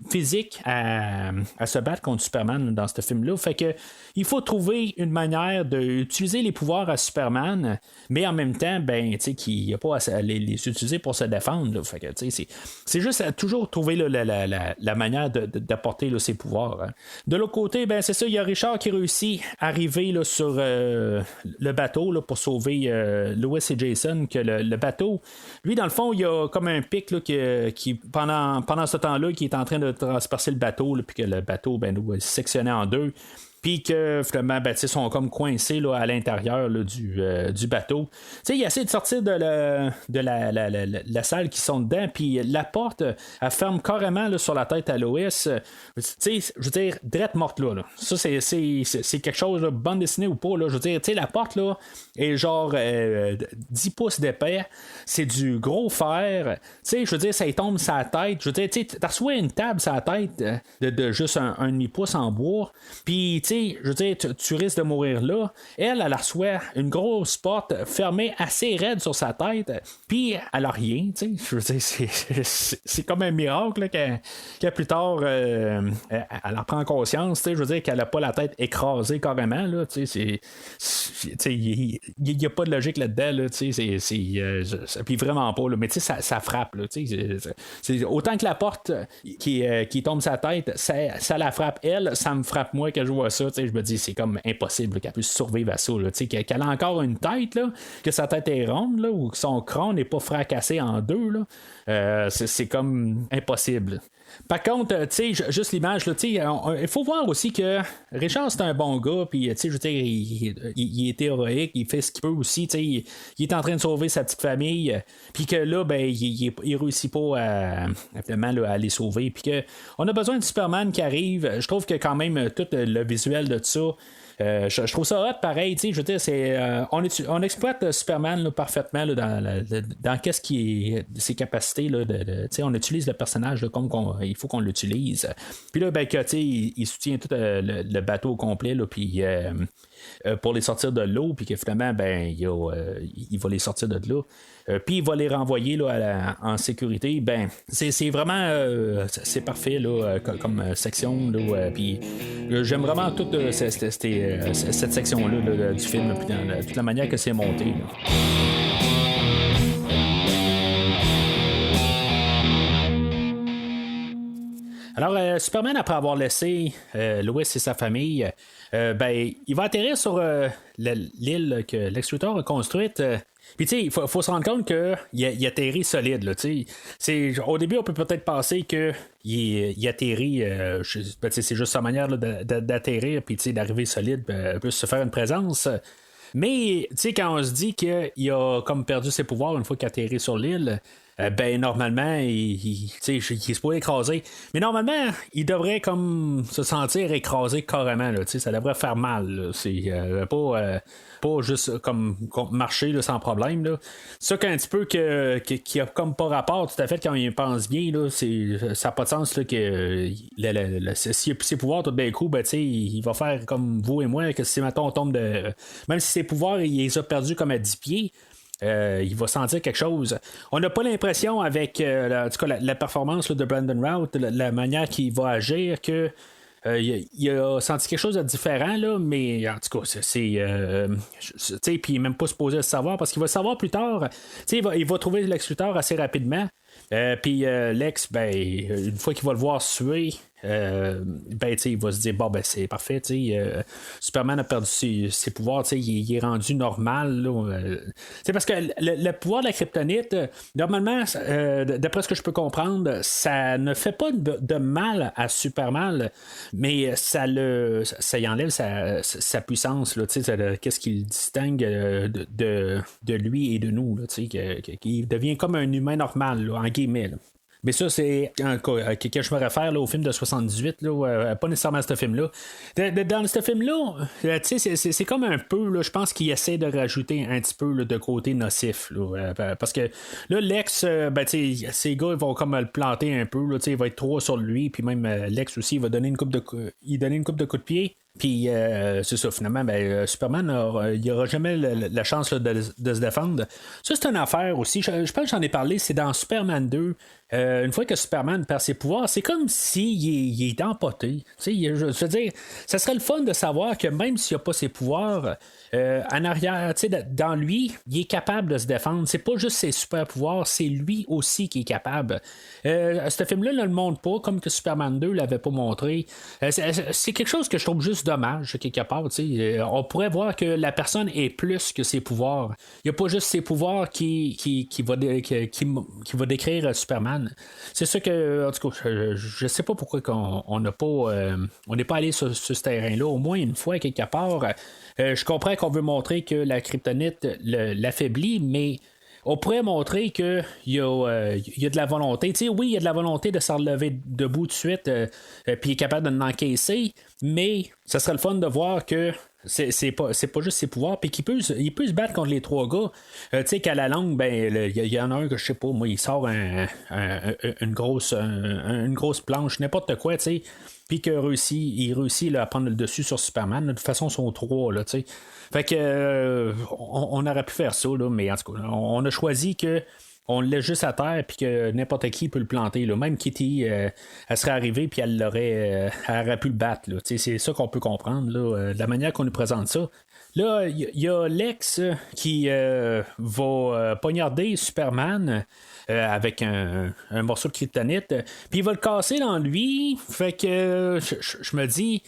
physique à se battre contre Superman dans ce film-là. Fait que il faut trouver une manière d'utiliser les pouvoirs à Superman, mais en même temps, ben, qu'il n'y a pas à les utiliser pour se défendre. Là. Fait que c'est juste à toujours trouver là, la manière d'apporter là, ses pouvoirs. Hein. De l'autre côté, ben c'est ça, il y a Richard qui réussit à arriver là, sur le bateau là, pour sauver Lois et Jason, que le bateau, lui, dans le fond, il y a comme un pic là, qui pendant ce temps-là, qui est en train de transpercer le bateau, là, puis que le bateau ben, est sectionné en deux. Puis que finalement, ben, ils sont comme coincés là, à l'intérieur là, du bateau. T'sais, il essaie de sortir de la salle qui sont dedans, puis la porte, elle ferme carrément là, sur la tête à Lois. Je veux dire, drette morte là. Ça, c'est quelque chose, là, bande dessinée ou pas. Là, je veux dire, la porte là, est genre 10 pouces d'épais. C'est du gros fer. Je veux dire, ça y tombe sur la tête. Je veux dire, tu reçois une table sur la tête de juste un demi-pouce en bois. Puis, je veux dire, tu risques de mourir là. Elle reçoit une grosse porte fermée assez raide sur sa tête, puis elle a rien, je veux dire, c'est comme un miracle là, qu'à plus tard, elle en prend conscience, je veux dire, qu'elle n'a pas la tête écrasée carrément, là, il n'y a pas de logique là-dedans, là, puis vraiment pas, là, mais ça frappe, là, c'est autant que la porte qui tombe sa tête, ça la frappe elle, ça me frappe moi que je vois ça. Je me dis c'est comme impossible là, qu'elle puisse survivre à ça là, qu'elle a encore une tête là, que sa tête est ronde là, ou que son crâne n'est pas fracassé en deux là. C'est comme impossible. Par contre, juste l'image, il faut voir aussi que Richard c'est un bon gars, puis je veux dire, il est héroïque, il fait ce qu'il peut aussi, il est en train de sauver sa petite famille, puis que là, ben, il réussit pas à les sauver, puis que on a besoin de Superman qui arrive. Je trouve que quand même tout le visuel de ça, Je trouve ça hot pareil, je veux dire, on exploite Superman là, parfaitement là, dans qu'est-ce qui est ses capacités là, on utilise le personnage là, comme il faut qu'on l'utilise. Puis là, ben, il soutient tout le bateau au complet, là, puis pour les sortir de l'eau, puis que finalement, ben, il va les sortir de là. Puis il va les renvoyer là, en sécurité. Ben, c'est vraiment c'est parfait là, comme section. Puis j'aime vraiment toute cette section-là du film, puis dans toute la manière que c'est monté. Là. Alors, Superman, après avoir laissé Lois et sa famille, ben, il va atterrir sur l'île que Lex Luthor a construite. Puis, tu sais, il faut se rendre compte qu'il atterrit solide. Là, au début, on peut peut-être penser qu'il atterrit, c'est juste sa manière là, d'atterrir, puis d'arriver solide, plus se faire une présence. Mais, tu sais, quand on se dit qu'il a comme perdu ses pouvoirs une fois qu'il atterrit sur l'île, ben normalement, il se pourrait écraser. Mais normalement, il devrait comme se sentir écrasé carrément. Là, ça devrait faire mal. Là. C'est pas juste comme marcher là, sans problème. Là. Ça qu'un petit peu qui a comme pas rapport tout à fait quand il pense bien, là, ça n'a pas de sens là, que s'il a plus ses pouvoirs tout d'un coup, ben, il va faire comme vous et moi, que si mettons on tombe de. Même si ses pouvoirs, il les a perdus comme à 10 pieds. Il va sentir quelque chose. On n'a pas l'impression avec en tout cas, la performance là, de Brandon Routh, la manière qu'il va agir, que il a senti quelque chose de différent, là, mais en tout cas, c'est puis il n'est même pas supposé le savoir parce qu'il va le savoir plus tard. Il va trouver Lex Luthor assez rapidement. Puis Lex, ben, une fois qu'il va le voir suer, ben, il va se dire bon, ben, c'est parfait. Superman a perdu ses pouvoirs, il est rendu normal. Parce que le pouvoir de la kryptonite, normalement, d'après ce que je peux comprendre, ça ne fait pas de mal à Superman, mais ça y enlève sa puissance. Qu'est-ce qui le distingue de lui et de nous, qu'il devient comme un humain normal, là, en guillemets. Là. Mais ça, c'est que je me réfère là, au film de 78, là, pas nécessairement ce film-là. Dans ce film-là, c'est comme un peu, là, je pense qu'il essaie de rajouter un petit peu là, de côté nocif. Là, parce que là, Lex, ben, ces gars ils vont comme le planter un peu. Là, il va être trop sur lui, puis même Lex aussi, il va donner une coupe de coups de pied. Puis c'est ça, finalement, ben, Superman, il n'aura jamais la chance là, de se défendre. Ça, c'est une affaire aussi. Je pense que j'en ai parlé, c'est dans Superman 2. Une fois que Superman perd ses pouvoirs, c'est comme s'il est empoté. Je veux dire, ça serait le fun de savoir que même s'il n'a pas ses pouvoirs, en arrière, dans lui, il est capable de se défendre. C'est pas juste ses super pouvoirs, c'est lui aussi qui est capable. Ce film-là ne le montre pas, comme que Superman 2 l'avait pas montré. C'est quelque chose que je trouve juste dommage, quelque part. On pourrait voir que la personne est plus que ses pouvoirs. Il n'y a pas juste ses pouvoirs qui va décrire Superman. C'est ça que, en tout cas, je sais pas pourquoi on n'a pas on n'est pas allé sur ce terrain-là, au moins une fois quelque part. Je comprends qu'on veut montrer que la kryptonite l'affaiblit, mais on pourrait montrer qu'il y a de la volonté. Oui, il y a de la volonté de s'en relever debout tout de suite, puis il est capable de l'encaisser, mais ça serait le fun de voir que c'est pas juste ses pouvoirs, puis qu'il peut se battre contre les trois gars. Qu'à la longue, ben il y en a un que je sais pas, moi, il sort une grosse planche, n'importe quoi, tu sais. Puis qu'il réussit là, à prendre le dessus sur Superman. De toute façon, ils sont trois, là, tu sais. Fait que on aurait pu faire ça, là, mais en tout cas, on a choisi que on le laisse juste à terre puis que n'importe qui peut le planter. Là. Même Kitty, elle serait arrivée puis elle aurait pu le battre. Là. C'est ça qu'on peut comprendre, là, de la manière qu'on nous présente ça. Là, il y a Lex qui va poignarder Superman avec un morceau de kryptonite, puis il va le casser dans lui. Fait que je me dis...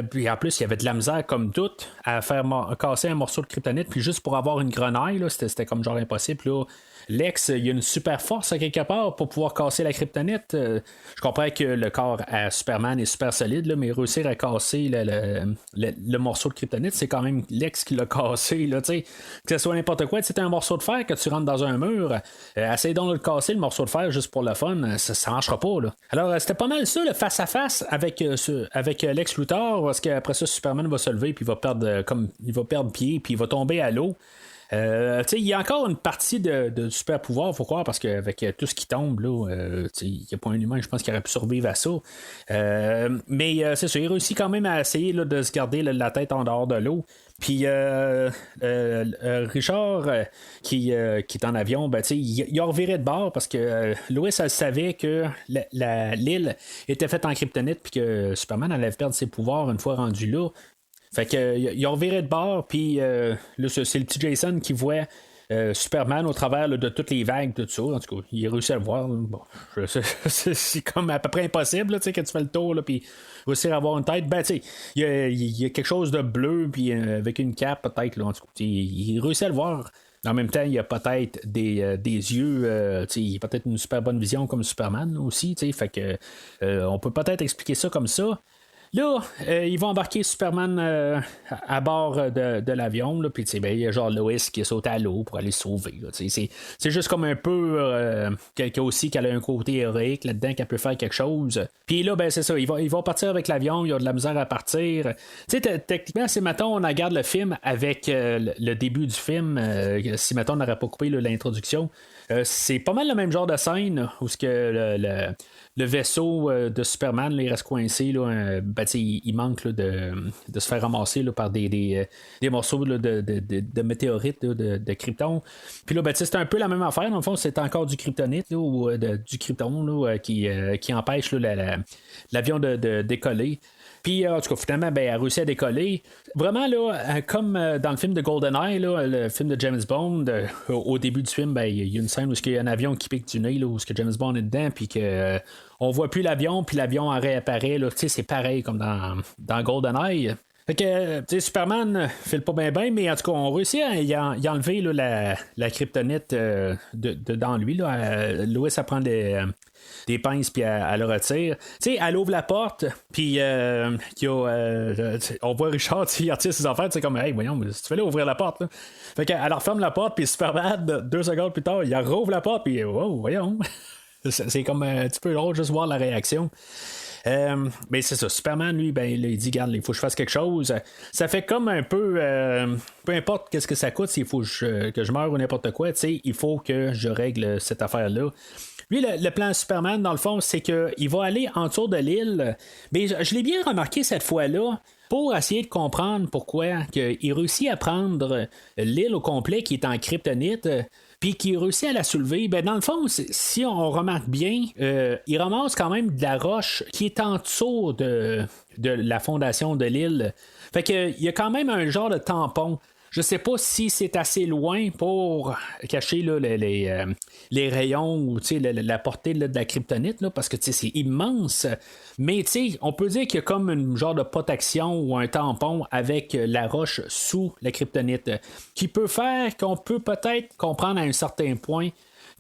puis en plus, il y avait de la misère comme tout à faire casser un morceau de kryptonite, puis juste pour avoir une grenaille, là, c'était comme genre impossible. Là. Lex, il y a une super force à quelque part pour pouvoir casser la kryptonite. Je comprends que le corps à Superman est super solide, là, mais réussir à casser le morceau de kryptonite, c'est quand même Lex qui l'a cassé. Là, que ce soit n'importe quoi, c'est un morceau de fer que tu rentres dans un mur. Essaye donc de le casser, le morceau de fer, juste pour le fun. Ça marchera pas. Là. Alors, c'était pas mal ça, le face-à-face avec Lex Luthor, parce qu'après ça, Superman va se lever, puis il va perdre pied, puis il va tomber à l'eau. Il y a encore une partie de super pouvoir, faut croire, parce qu'avec tout ce qui tombe, il n'y a pas un humain, je pense, qui aurait pu survivre à ça. Mais c'est ça, il réussit quand même à essayer là, de se garder la tête en dehors de l'eau. Puis Richard, qui est en avion, il a reviré de bord parce que Lois, elle savait que l'île était faite en kryptonite, puis que Superman allait perdre ses pouvoirs une fois rendu là. Fait que ils ont reviré de bord, puis là, c'est le petit Jason qui voit Superman au travers là, de toutes les vagues, tout ça. En tout cas, il a réussi à le voir. Bon, c'est comme à peu près impossible là, que tu fais le tour, puis réussir à avoir une tête. Il y a quelque chose de bleu, puis avec une cape, peut-être. Là, en tout cas, il réussit à le voir. En même temps, il y a peut-être des yeux, il a peut-être une super bonne vision comme Superman aussi. Fait que on peut peut-être expliquer ça comme ça. Là, ils vont embarquer Superman à bord de l'avion, puis il y a genre Lois qui saute à l'eau pour aller se sauver. Là, c'est juste comme un peu quelqu'un aussi qui a un côté héroïque là-dedans, qu'elle peut faire quelque chose. Puis là, c'est ça, ils vont partir avec l'avion, il y a de la misère à partir. Techniquement, si mettons on regarde le film avec le début du film, si mettons on n'aurait pas coupé l'introduction, c'est pas mal le même genre de scène où ce que le vaisseau de Superman là, il reste coincé. Là, il manque là, de se faire ramasser là, par des morceaux là, de météorites, là, de Krypton. Puis là, c'est un peu la même affaire. Dans le fond, c'est encore du kryptonite là, ou du Krypton là, qui empêche là, l'avion de décoller. Puis, en tout cas, finalement, elle a réussi à décoller. Vraiment, là, comme dans le film de GoldenEye, là, le film de James Bond, au début du film, il y a une scène où il y a un avion qui pique du nez, là, où James Bond est dedans, puis que on voit plus l'avion, puis l'avion en réapparaît. Là, c'est pareil comme dans GoldenEye. Fait que, Superman file pas bien, mais en tout cas, on réussit à y enlever là, la kryptonite dans lui. Là. Lois, elle prend des pinces, puis elle le retire. Elle ouvre la porte, puis on voit Richard, il retire ses affaires, c'est comme, hey, voyons, si tu fais là ouvrir la porte. Là. Fait qu'elle referme la porte, puis Superman, 2 secondes plus tard, il rouvre la porte, puis wow, voyons. C'est comme un petit peu drôle juste voir la réaction. Mais c'est ça, Superman, lui, là, il dit, regarde, il faut que je fasse quelque chose. Ça fait comme un peu, peu importe qu'est-ce que ça coûte, s'il faut que je meure ou n'importe quoi, il faut que je règle cette affaire-là. Lui, le plan Superman, dans le fond, c'est qu'il va aller en dessous de l'île. Mais je l'ai bien remarqué cette fois-là, pour essayer de comprendre pourquoi il réussit à prendre l'île au complet qui est en kryptonite, puis qui réussit à la soulever. Dans le fond, si on remarque bien, il ramasse quand même de la roche qui est en dessous de la fondation de l'île. Fait qu'il y a quand même un genre de tampon. Je sais pas si c'est assez loin pour cacher là, les rayons ou la portée là, de la kryptonite, là, parce que c'est immense. Mais on peut dire qu'il y a comme une genre de protection ou un tampon avec la roche sous la kryptonite qui peut faire qu'on peut peut-être comprendre à un certain point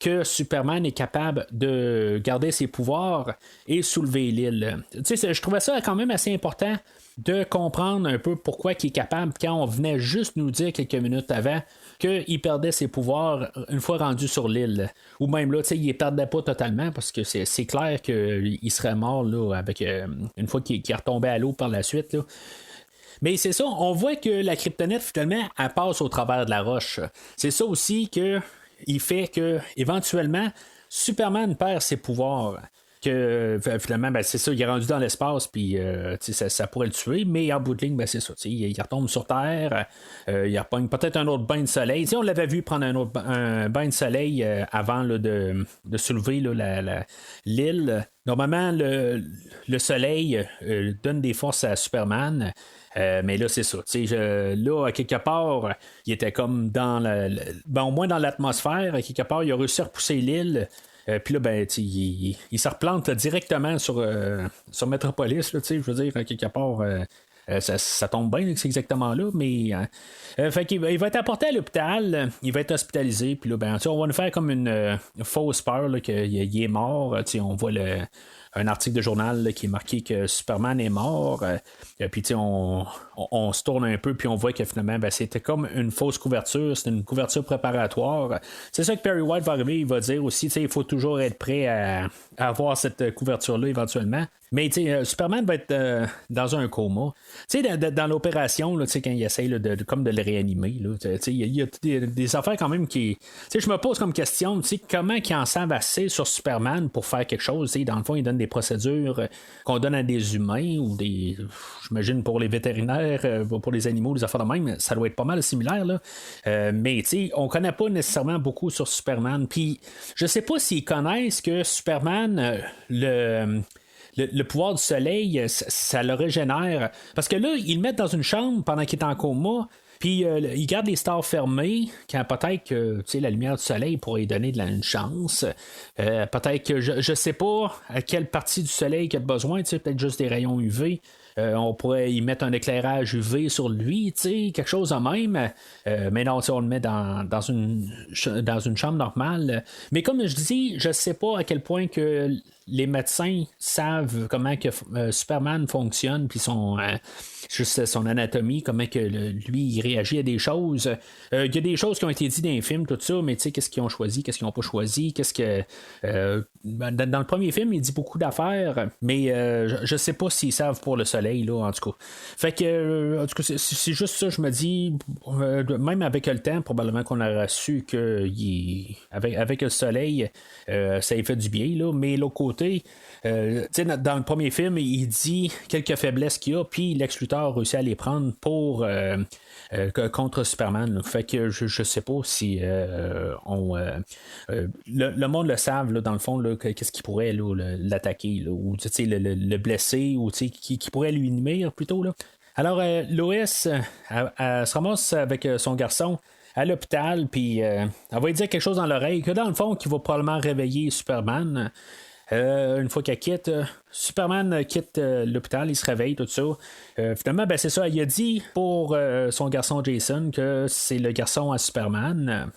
que Superman est capable de garder ses pouvoirs et soulever l'île. Je trouvais ça quand même assez important de comprendre un peu pourquoi il est capable, quand on venait juste nous dire quelques minutes avant qu'il perdait ses pouvoirs une fois rendu sur l'île. Ou même là, il ne les perdait pas totalement, parce que c'est clair qu'il serait mort là, avec une fois qu'il est retombé à l'eau par la suite. Là. Mais c'est ça, on voit que la kryptonite, finalement, elle passe au travers de la roche. C'est ça aussi qu'il fait que, éventuellement, Superman perd ses pouvoirs. Que finalement, c'est ça, il est rendu dans l'espace, puis ça pourrait le tuer, mais en bout de ligne, c'est ça, il retombe sur Terre, il repogne peut-être un autre bain de soleil. On l'avait vu prendre un bain de soleil avant là, de soulever là, l'île. Normalement, le soleil donne des forces à Superman. Mais là, c'est ça. Là, à quelque part, il était comme dans au moins dans l'atmosphère. À quelque part, il a réussi à repousser l'île. Puis là, il se replante directement sur Metropolis. Là, je veux dire, à quelque part, Ça tombe bien que c'est exactement là, mais fait qu'il il va être apporté à l'hôpital, il va être hospitalisé, puis là, ben, on va nous faire comme une fausse peur qu'il est mort. On voit un article de journal là, qui est marqué que Superman est mort. Puis on se tourne un peu, puis on voit que finalement, ben, c'était comme une fausse couverture, c'était une couverture préparatoire. C'est ça que Perry White va arriver, il va dire aussi, il faut toujours être prêt à avoir cette couverture-là éventuellement. Mais Superman va être dans un coma. Dans l'opération, là, quand il essaye là, de le réanimer, il y a des affaires quand même qui. Je me pose comme question, comment ils en savent assez sur Superman pour faire quelque chose. Dans le fond, ils donnent des procédures qu'on donne à des humains ou des. J'imagine pour les vétérinaires, pour les animaux, des affaires de même, ça doit être pas mal similaire. Là. Mais on connaît pas nécessairement beaucoup sur Superman. Puis je sais pas s'ils connaissent que Superman, le pouvoir du soleil, ça le régénère. Parce que là, ils le mettent dans une chambre pendant qu'il est en coma. Puis ils gardent les stores fermés, quand peut-être que la lumière du soleil pourrait lui donner une chance. Peut-être que je sais pas à quelle partie du soleil il a besoin, peut-être juste des rayons UV. On pourrait y mettre un éclairage UV sur lui, quelque chose de même. Mais non, on le met dans une chambre normale. Mais comme je dis, je sais pas à quel point que les médecins savent comment que Superman fonctionne, puis juste son anatomie, comment que lui il réagit à des choses. Il y a des choses qui ont été dites dans les films, tout ça, mais qu'est-ce qu'ils ont choisi, qu'est-ce qu'ils n'ont pas choisi, qu'est-ce que dans le premier film, il dit beaucoup d'affaires, mais je sais pas s'ils savent pour le soleil, là, en tout cas. Fait que en tout cas, c'est juste ça, je me dis, même avec le temps, probablement qu'on aurait su que avec le soleil, ça y fait du bien, là, mais l'autre côté, dans le premier film, il dit quelques faiblesses qu'il y a, puis Lex Luthor réussit à les prendre pour contre Superman. Là. Fait que je sais pas si le monde le savent, là, dans le fond, là, qu'est-ce qui pourrait l'attaquer, là, ou le blesser, ou qui pourrait lui nuire plutôt. Là. Alors, Lois, elle se ramasse avec son garçon à l'hôpital, puis elle va lui dire quelque chose dans l'oreille, que dans le fond, qui va probablement réveiller Superman. Une fois qu'elle quitte, Superman quitte l'hôpital, il se réveille, tout ça. Finalement, c'est ça, il a dit pour son garçon Jason que c'est le garçon à Superman.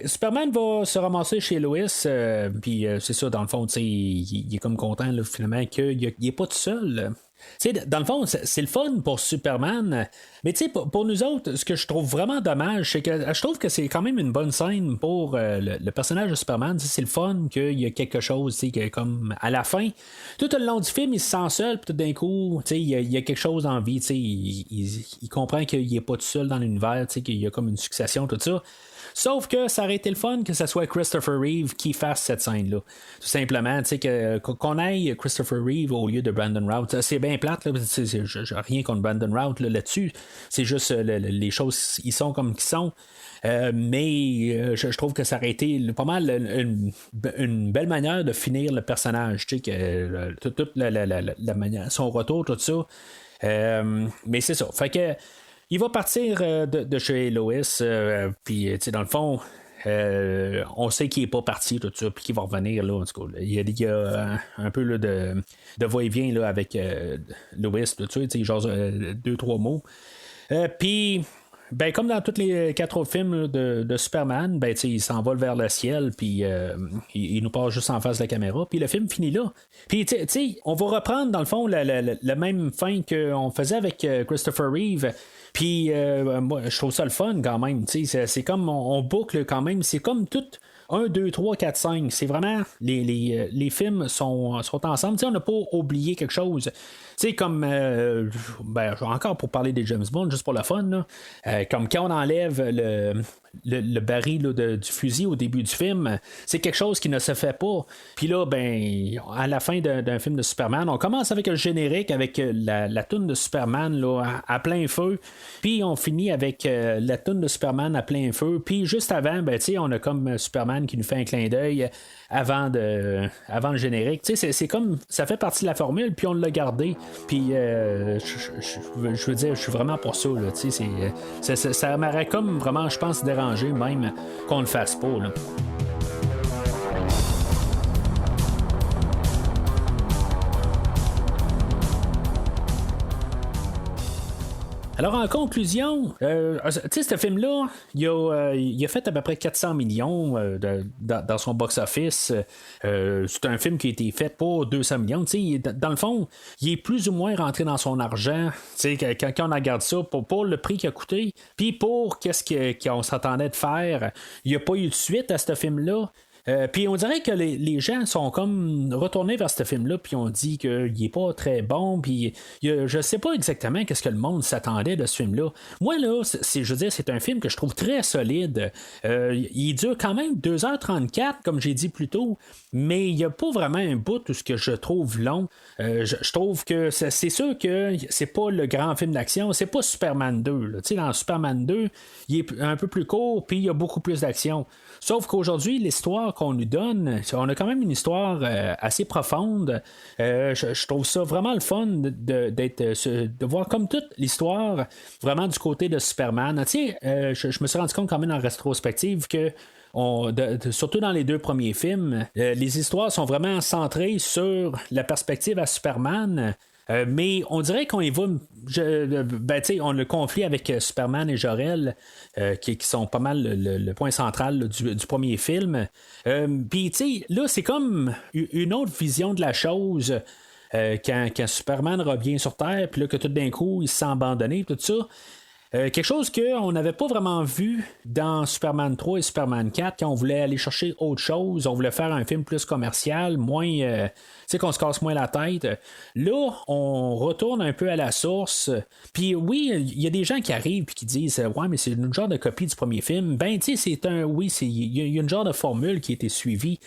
Superman va se ramasser chez Lois, puis c'est ça, dans le fond, il est comme content là, finalement qu'il n'est pas tout seul. Dans le fond, c'est le fun pour Superman, mais pour nous autres, ce que je trouve vraiment dommage, c'est que je trouve que c'est quand même une bonne scène pour le personnage de Superman. C'est le fun qu'il y a quelque chose, que comme à la fin, tout le long du film, il se sent seul, puis tout d'un coup, il y a quelque chose en vie, il comprend qu'il n'est pas tout seul dans l'univers, qu'il y a comme une succession, tout ça. Sauf que ça aurait été le fun que ce soit Christopher Reeve qui fasse cette scène-là. Tout simplement, qu'on aille Christopher Reeve au lieu de Brandon Routh. C'est bien plate, là, j'ai rien contre Brandon Routh là-dessus. C'est juste les choses, ils sont comme qu'ils sont. Mais je trouve que ça aurait été pas mal une belle manière de finir le personnage. Toute la manière, son retour, tout ça. Mais c'est ça. Fait que il va partir de chez Lois, puis dans le fond, on sait qu'il n'est pas parti, tout ça, puis qu'il va revenir, là, en tout cas. Il y a un peu là, de va-et-vient là, avec Lois, tout ça, genre 2-3 mots. Puis, comme dans tous les 4 autres films là, de Superman, il s'envole vers le ciel, puis il nous passe juste en face de la caméra, puis le film finit là. Puis, on va reprendre, dans le fond, la même fin qu'on faisait avec Christopher Reeve. Puis, moi, je trouve ça le fun quand même. C'est comme on boucle quand même. C'est comme tout 1, 2, 3, 4, 5. C'est vraiment. Les films sont ensemble. On n'a pas oublié quelque chose. Comme. Encore pour parler des James Bond, juste pour le fun. Là, comme quand on enlève le baril là, du fusil au début du film, c'est quelque chose qui ne se fait pas. Puis là, à la fin d'un film de Superman, on commence avec le générique, avec la toune de Superman là, à plein feu. Puis on finit avec la toune de Superman à plein feu. Puis juste avant, on a comme Superman qui nous fait un clin d'œil avant le générique. C'est comme ça fait partie de la formule, puis on l'a gardé. Puis je veux dire, je suis vraiment pour ça. Là, ça m'aurait comme vraiment, je pense, dérangé même qu'on le fasse pas. Là. Alors, en conclusion, tu sais, ce film-là, il a fait à peu près 400 millions dans son box-office. C'est un film qui a été fait pour 200 millions. Tu sais, dans le fond, il est plus ou moins rentré dans son argent. Tu sais, quand on regarde ça, pour le prix qu'il a coûté, puis pour qu'est-ce qu'on s'attendait de faire, il n'y a pas eu de suite à ce film-là. Puis on dirait que les gens sont comme retournés vers ce film-là, puis on dit qu'il est pas très bon, puis je sais pas exactement qu'est-ce que le monde s'attendait de ce film-là. Moi, là, je veux dire, c'est un film que je trouve très solide. Il dure quand même 2h34, comme j'ai dit plus tôt, mais il n'y a pas vraiment un bout tout ce que je trouve long. Je trouve que c'est sûr que c'est pas le grand film d'action, c'est pas Superman 2. Tu sais, dans Superman 2, il est un peu plus court, puis il y a beaucoup plus d'action. Sauf qu'aujourd'hui, l'histoire qu'on nous donne, on a quand même une histoire assez profonde. Je trouve ça vraiment le fun de voir comme toute l'histoire vraiment du côté de Superman. Tu sais, je me suis rendu compte quand même en rétrospective que surtout dans les 2 premiers films, les histoires sont vraiment centrées sur la perspective à Superman. Mais on dirait qu'on y va. On a le conflit avec Superman et Jor-El, qui sont pas mal le point central du premier film. Puis, tu sais, là, c'est comme une autre vision de la chose. Quand Superman revient sur Terre, puis là, que tout d'un coup, il se sent abandonné, tout ça. Quelque chose qu'on n'avait pas vraiment vu dans Superman 3 et Superman 4 quand on voulait aller chercher autre chose, on voulait faire un film plus commercial, moins, tu sais, qu'on se casse moins la tête. Là, on retourne un peu à la source. Puis oui, il y a des gens qui arrivent et qui disent ouais, mais c'est une genre de copie du premier film. Ben, tu sais, il y a une genre de formule qui a été suivie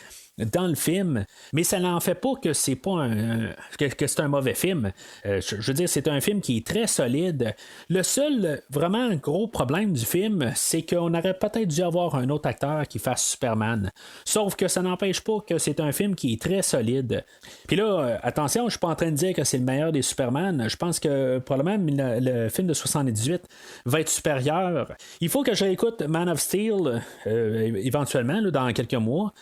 dans le film, mais ça n'en fait pas que c'est pas que c'est un mauvais film. Je veux dire, c'est un film qui est très solide. Le seul vraiment gros problème du film, c'est qu'on aurait peut-être dû avoir un autre acteur qui fasse Superman. Sauf que ça n'empêche pas que c'est un film qui est très solide. Puis là, attention, je suis pas en train de dire que c'est le meilleur des Superman. Je pense que probablement le film de 78 va être supérieur. Il faut que je réécoute Man of Steel éventuellement là, dans quelques mois.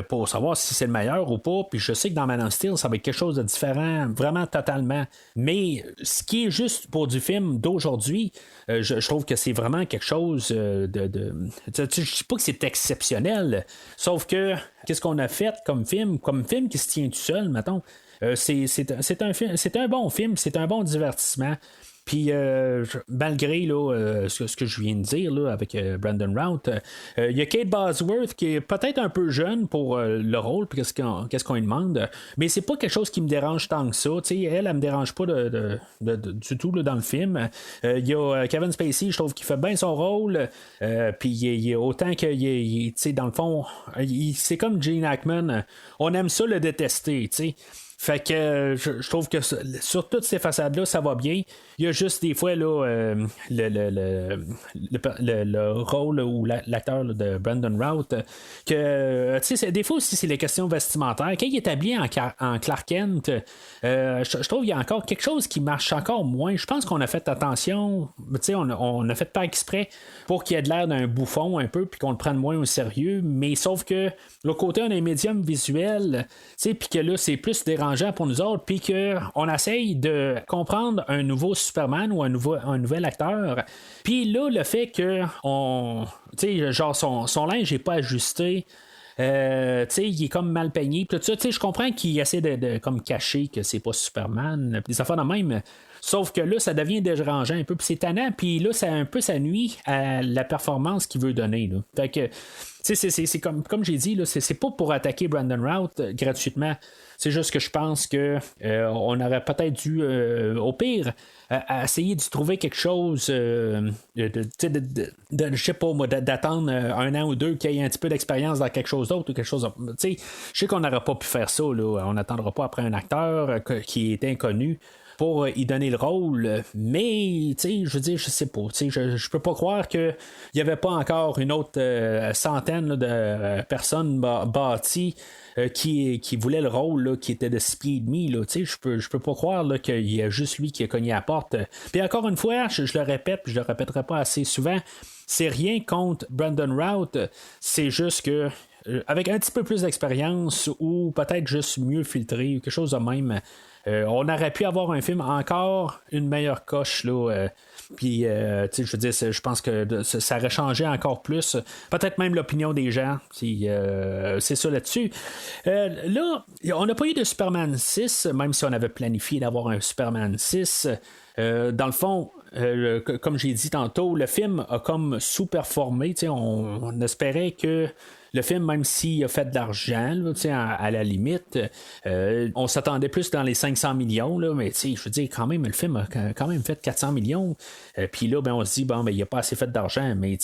Pour savoir si c'est le meilleur ou pas. Puis je sais que dans Man of Steel, ça va être quelque chose de différent, vraiment totalement. Mais ce qui est juste pour du film d'aujourd'hui, je trouve que c'est vraiment quelque chose de je ne dis pas que c'est exceptionnel, sauf que qu'est-ce qu'on a fait comme film qui se tient tout seul, mettons. C'est un bon film, c'est un bon divertissement. Puis malgré là, ce que je viens de dire là, avec Brandon Routh, il y a Kate Bosworth qui est peut-être un peu jeune pour le rôle, puis qu'est-ce qu'on lui demande, mais c'est pas quelque chose qui me dérange tant que ça. Elle me dérange pas du tout là, dans le film. Il y a Kevin Spacey, je trouve qu'il fait bien son rôle, puis il est autant que dans le fond, c'est comme Gene Hackman, on aime ça le détester, tu sais. Fait que je trouve que sur toutes ces façades-là, ça va bien. Il y a juste des fois là, le rôle ou l'acteur là, de Brandon Routh que des fois aussi c'est les questions vestimentaires. Quand il est habillé en Clark Kent, je trouve qu'il y a encore quelque chose qui marche encore moins. Je pense qu'on a fait attention, on a fait pas exprès pour qu'il ait de l'air d'un bouffon un peu puis qu'on le prenne moins au sérieux, mais sauf que l'autre côté on a un médium visuel, puis que là c'est plus dérangeant pour nous autres, puis qu'on essaye de comprendre un nouveau Superman ou un nouvel acteur. Puis là, le fait que genre son linge n'est pas ajusté, il est comme mal peigné. Tout ça, je comprends qu'il essaie de comme cacher que c'est pas Superman, des affaires de même. Sauf que là, ça devient dérangeant un peu, puis c'est tannant, puis là, ça nuit à la performance qu'il veut donner. Là. Fait que, c'est comme j'ai dit, là, c'est pas pour attaquer Brandon Routh gratuitement. C'est juste que je pense que on aurait peut-être dû, au pire, à essayer de trouver quelque chose, je sais pas moi, d'attendre 1 an ou 2 qu'il y ait un petit peu d'expérience dans quelque chose d'autre ou quelque chose. Je sais qu'on n'aurait pas pu faire ça. Là. On n'attendra pas après un acteur qui est inconnu pour y donner le rôle, mais je veux dire, je sais pas, je peux pas croire qu'il n'y avait pas encore une autre centaine là, de personnes bâties qui voulaient le rôle là, qui était de 6 pieds et demi. Je peux pas croire là, qu'il y a juste lui qui a cogné à la porte. Puis encore une fois, je le répète, puis je le répéterai pas assez souvent, c'est rien contre Brandon Routh, c'est juste que avec un petit peu plus d'expérience ou peut-être juste mieux filtré ou quelque chose de même. On aurait pu avoir un film encore une meilleure coche là. Puis, je veux dire, je pense que ça aurait changé encore plus. Peut-être même l'opinion des gens. C'est ça là-dessus. Là, on n'a pas eu de Superman 6, même si on avait planifié d'avoir un Superman 6. Dans le fond, comme j'ai dit tantôt, le film a comme sous-performé. On espérait que le film, même s'il a fait de l'argent, là, à la limite, on s'attendait plus dans les 500 millions, là, mais je veux dire, quand même, le film a quand même fait 400 millions. Puis là, on se dit, bon, il n'a pas assez fait d'argent. Mais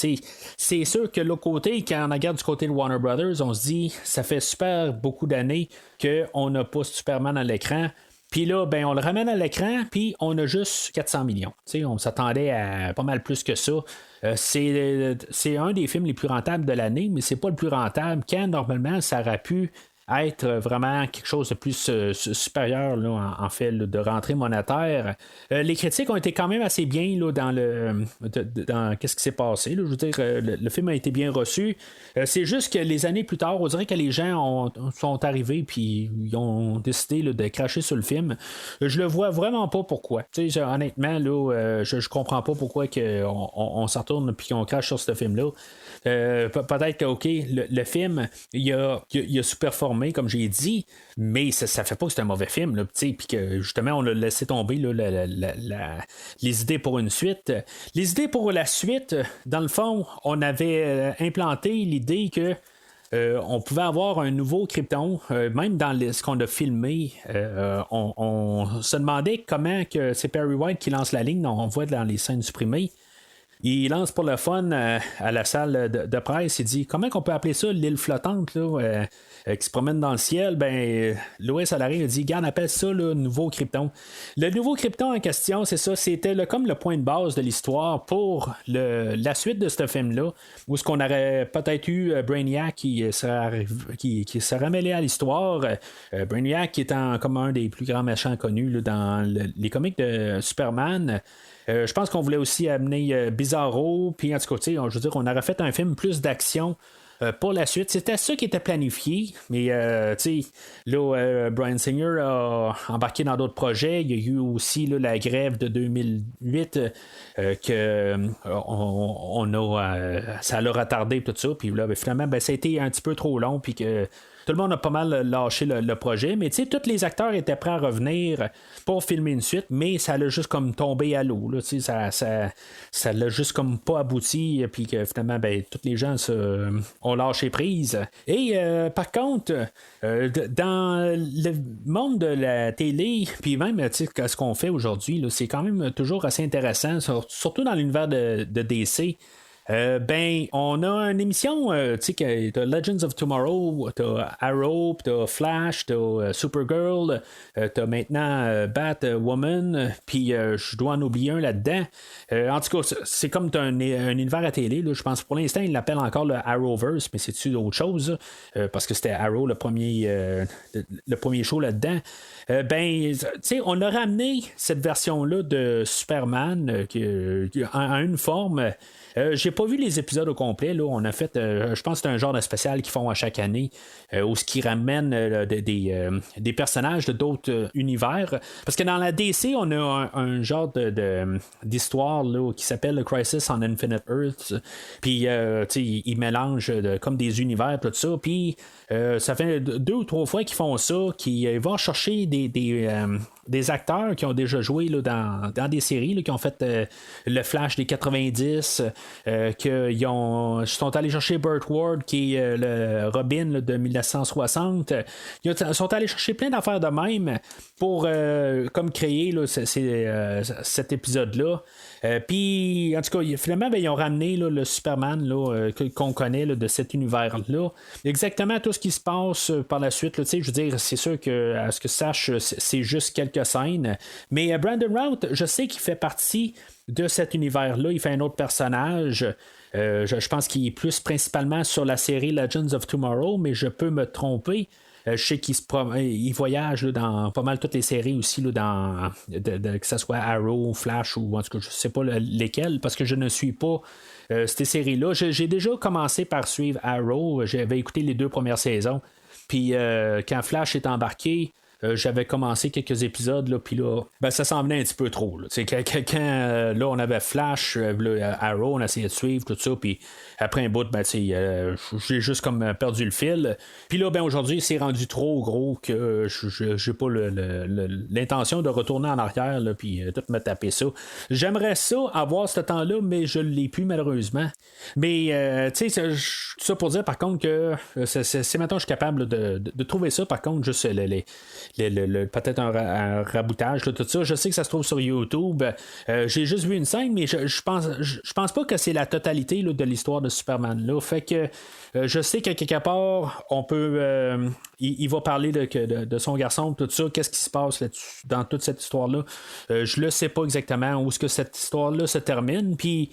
c'est sûr que l'autre côté, quand on regarde du côté de Warner Brothers, on se dit, ça fait super beaucoup d'années qu'on n'a pas Superman à l'écran. Puis là, on le ramène à l'écran, puis on a juste 400 millions. On s'attendait à pas mal plus que ça. C'est un des films les plus rentables de l'année, mais c'est pas le plus rentable quand normalement ça aurait pu être vraiment quelque chose de plus supérieur là, en fait là, de rentrée monétaire. Les critiques ont été quand même assez bien là, dans qu'est-ce qui s'est passé là. Je veux dire, le film a été bien reçu. C'est juste que les années plus tard, on dirait que les gens sont arrivés puis ils ont décidé là, de cracher sur le film. Je le vois vraiment pas pourquoi. Honnêtement, là, je comprends pas pourquoi on s'en retourne puis qu'on crache sur ce film-là. Peut-être que OK, le film il a sous-performé comme j'ai dit, mais ça fait pas que c'est un mauvais film là, puis que justement on a laissé tomber là, les idées pour une suite. Les idées pour la suite, dans le fond, on avait implanté l'idée que on pouvait avoir un nouveau Krypton, même dans ce qu'on a filmé, on se demandait comment que c'est Perry White qui lance la ligne, on voit dans les scènes supprimées. Il lance pour le fun à la salle de presse. Il dit comment qu'on peut appeler ça l'île flottante là, qui se promène dans le ciel. Lois à l'arrêt, il dit garde, appelle ça le nouveau Krypton. Le nouveau Krypton en question, c'est ça, c'était comme le point de base de l'histoire pour la suite de ce film-là, où ce qu'on aurait peut-être eu Brainiac qui serait mêlé à l'histoire. Brainiac qui étant comme un des plus grands méchants connus là, dans les comics de Superman. Je pense qu'on voulait aussi amener Bizarro, puis en tout cas, je veux dire, on aurait fait un film plus d'action pour la suite. C'était ça qui était planifié, mais là, Bryan Singer a embarqué dans d'autres projets. Il y a eu aussi là, la grève de 2008 ça l'a retardé tout ça, puis là, finalement, ça a été un petit peu trop long, puis que tout le monde a pas mal lâché le projet, mais tous les acteurs étaient prêts à revenir pour filmer une suite, mais ça l'a juste comme tombé à l'eau. Là, ça l'a juste comme pas abouti, puis que finalement, tous les gens ont lâché prise. Et par contre, dans le monde de la télé, puis même ce qu'on fait aujourd'hui, là, c'est quand même toujours assez intéressant, surtout dans l'univers de DC. On a une émission, t'as Legends of Tomorrow, t'as Arrow, t'as Flash, t'as Supergirl, t'as maintenant Batwoman, puis je dois en oublier un là-dedans. En tout cas, c'est comme t'as un univers à télé, là, je pense pour l'instant, ils l'appellent encore le Arrowverse, mais c'est-tu autre chose, parce que c'était Arrow le premier show là-dedans. On a ramené cette version-là de Superman en une forme. J'ai pas vu les épisodes au complet. Là. On a fait, je pense que c'est un genre de spécial qu'ils font à chaque année où ce qui ramène des personnages de d'autres univers. Parce que dans la DC, on a un genre d'histoire là, qui s'appelle Crisis on Infinite Earths. Puis, ils mélangent comme des univers, tout ça. Puis, ça fait 2 ou 3 fois qu'ils font ça, qu'ils vont chercher des acteurs qui ont déjà joué là, dans des séries, là, qui ont fait le Flash des 90, qu'ils sont allés chercher Burt Ward, qui est le Robin là, de 1960. Ils sont allés chercher plein d'affaires de même pour comme créer là, cet épisode-là. Puis, en tout cas, finalement, ils ont ramené là, le Superman là, qu'on connaît là, de cet univers-là. Exactement tout ce qui se passe par la suite. Là, je veux dire, c'est sûr que, à ce que je sache, c'est juste quelques scènes. Mais Brandon Routh, je sais qu'il fait partie de cet univers-là. Il fait un autre personnage. Je pense qu'il est plus principalement sur la série Legends of Tomorrow, mais je peux me tromper. Je sais qu'il voyage là, dans pas mal toutes les séries aussi, là, que ce soit Arrow, Flash ou en tout cas, je sais pas lesquelles, parce que je ne suis pas ces séries-là. J'ai déjà commencé par suivre Arrow. J'avais écouté les 2 premières saisons. Puis quand Flash est embarqué, j'avais commencé quelques épisodes, là, puis là, ça s'en venait un petit peu trop. Là, quand là, on avait Flash, Arrow, on essayait de suivre, tout ça, puis après un bout, j'ai juste comme perdu le fil. Puis là, aujourd'hui, c'est rendu trop gros que j'ai pas l'intention de retourner en arrière, là, puis tout me taper ça. J'aimerais ça, avoir ce temps-là, mais je l'ai plus, malheureusement. Mais, tu sais, tout ça pour dire, par contre, que c'est maintenant je suis capable là, de trouver ça, par contre, juste peut-être un raboutage, là, tout ça. Je sais que ça se trouve sur YouTube. J'ai juste vu une scène, mais je pense pas que c'est la totalité là, de l'histoire de Superman là. Fait que je sais que quelque part, on peut. Il va parler de son garçon, tout ça. Qu'est-ce qui se passe là-dessus, dans toute cette histoire-là? Je le sais pas exactement où est-ce que cette histoire-là se termine. Puis,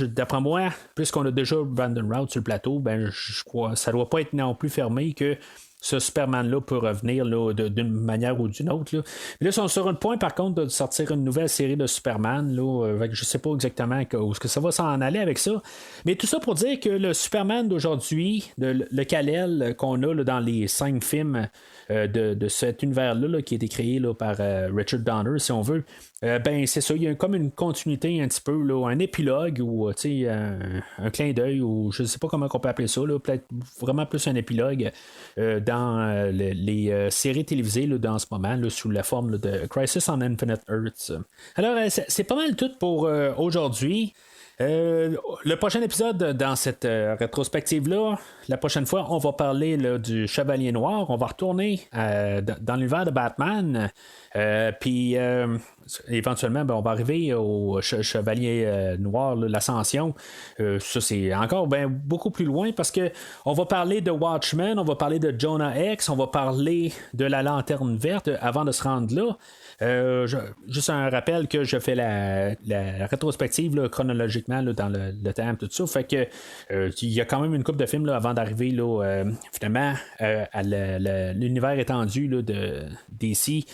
d'après moi, puisqu'on a déjà Brandon Routh sur le plateau, je crois ça doit pas être non plus fermé que ce Superman-là peut revenir là, d'une manière ou d'une autre. Là. Mais là, ils sont sur un point, par contre, de sortir une nouvelle série de Superman. Là, je sais pas exactement où est-ce que ça va s'en aller avec ça. Mais tout ça pour dire que le Superman d'aujourd'hui, le Kal-El qu'on a là, dans les 5 films de cet univers-là là, qui a été créé là, par Richard Donner, si on veut, c'est ça, il y a comme une continuité un petit peu, là, un épilogue ou un clin d'œil, ou je ne sais pas comment on peut appeler ça, là, peut-être vraiment plus un épilogue dans les séries télévisées là, dans ce moment, là, sous la forme là, de Crisis on Infinite Earths. Alors, c'est pas mal tout pour aujourd'hui. Le prochain épisode dans cette rétrospective-là, la prochaine fois, on va parler là, du Chevalier Noir. On va retourner dans l'univers de Batman. Puis éventuellement, on va arriver au Chevalier Noir, là, l'Ascension. Ça, c'est encore beaucoup plus loin parce que on va parler de Watchmen, on va parler de Jonah X, on va parler de la Lanterne Verte avant de se rendre là. Juste un rappel que je fais la rétrospective là, chronologiquement là, dans le temps, tout ça. Fait que il y a quand même une couple de films là, avant d'arriver là, finalement à l'univers étendu là, de DC.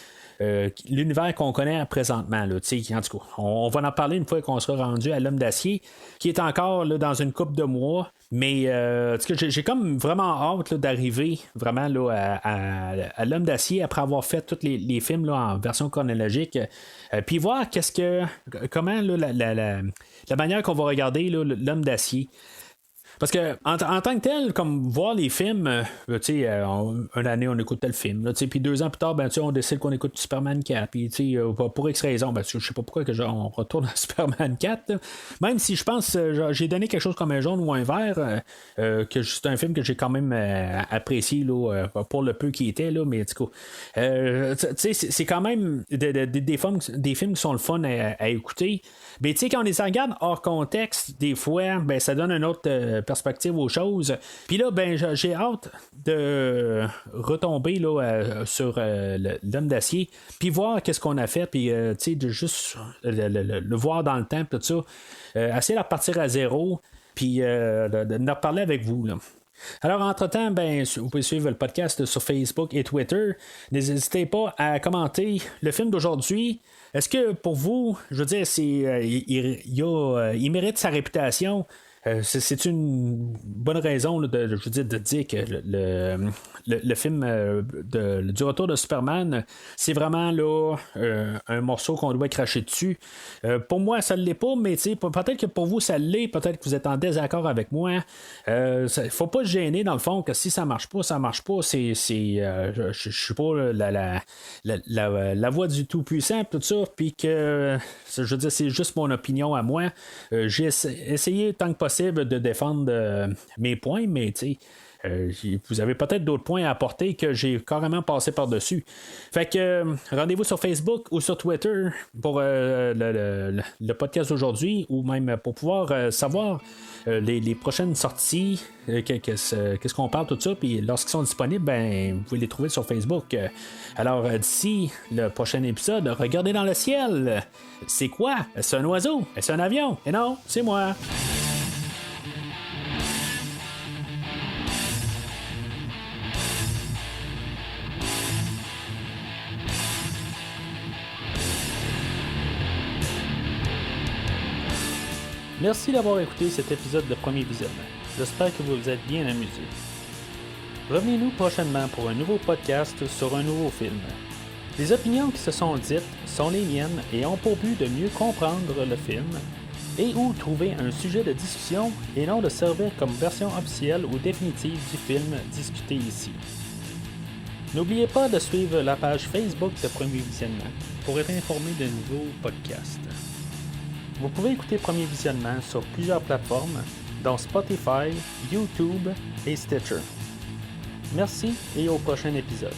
L'univers qu'on connaît présentement. Là, en tout cas, on va en parler une fois qu'on sera rendu à l'Homme d'Acier, qui est encore là, dans une couple de mois. Mais j'ai comme vraiment hâte là, d'arriver vraiment là, à l'Homme d'Acier après avoir fait tous les films là, en version chronologique. Puis voir comment là, la manière qu'on va regarder là, l'Homme d'Acier. Parce que en tant que tel, comme voir les films, une année on écoute tel film, puis 2 ans plus tard, on décide qu'on écoute Superman 4, puis pour X raison, je sais pas pourquoi on retourne à Superman 4, là. Même si je pense j'ai donné quelque chose comme un jaune ou un vert, que c'est un film que j'ai quand même apprécié là, pour le peu qui était, là, mais du coup, c'est quand même des films qui sont le fun à écouter. Mais quand on les regarde hors contexte, des fois, ça donne une autre perspective aux choses. Puis là, j'ai hâte de retomber là, sur l'Homme d'Acier, puis voir qu'est-ce qu'on a fait, puis de juste le voir dans le temps, tout ça. Essayer de repartir à zéro, puis de reparler avec vous, là. Alors, entre-temps, vous pouvez suivre le podcast sur Facebook et Twitter. N'hésitez pas à commenter le film d'aujourd'hui. Est-ce que pour vous, je veux dire, il mérite sa réputation? C'est une bonne raison là, de dire que le film du retour de Superman, c'est vraiment là, un morceau qu'on doit cracher dessus. Pour moi, ça ne l'est pas, mais peut-être que pour vous, ça l'est. Peut-être que vous êtes en désaccord avec moi. Faut pas se gêner, dans le fond, que si ça marche pas, ça marche pas. Je suis pas la voix du Tout-Puissant, tout ça, puis que, je veux dire, c'est juste mon opinion à moi. J'ai essayé tant que possible de défendre mes points, mais vous avez peut-être d'autres points à apporter que j'ai carrément passé par-dessus. Fait que rendez-vous sur Facebook ou sur Twitter pour le podcast d'aujourd'hui, ou même pour pouvoir savoir les prochaines sorties, qu'est-ce qu'on parle, tout ça, puis lorsqu'ils sont disponibles, vous pouvez les trouver sur Facebook. Alors d'ici le prochain épisode, regardez dans le ciel. C'est quoi? Est-ce un oiseau? Est-ce un avion? Et non, c'est moi. Merci d'avoir écouté cet épisode de Premier Visionnement. J'espère que vous vous êtes bien amusés. Revenez-nous prochainement pour un nouveau podcast sur un nouveau film. Les opinions qui se sont dites sont les miennes et ont pour but de mieux comprendre le film et ou trouver un sujet de discussion et non de servir comme version officielle ou définitive du film discuté ici. N'oubliez pas de suivre la page Facebook de Premier Visionnement pour être informé de nouveaux podcasts. Vous pouvez écouter Premier Visionnement sur plusieurs plateformes, dont Spotify, YouTube et Stitcher. Merci et au prochain épisode.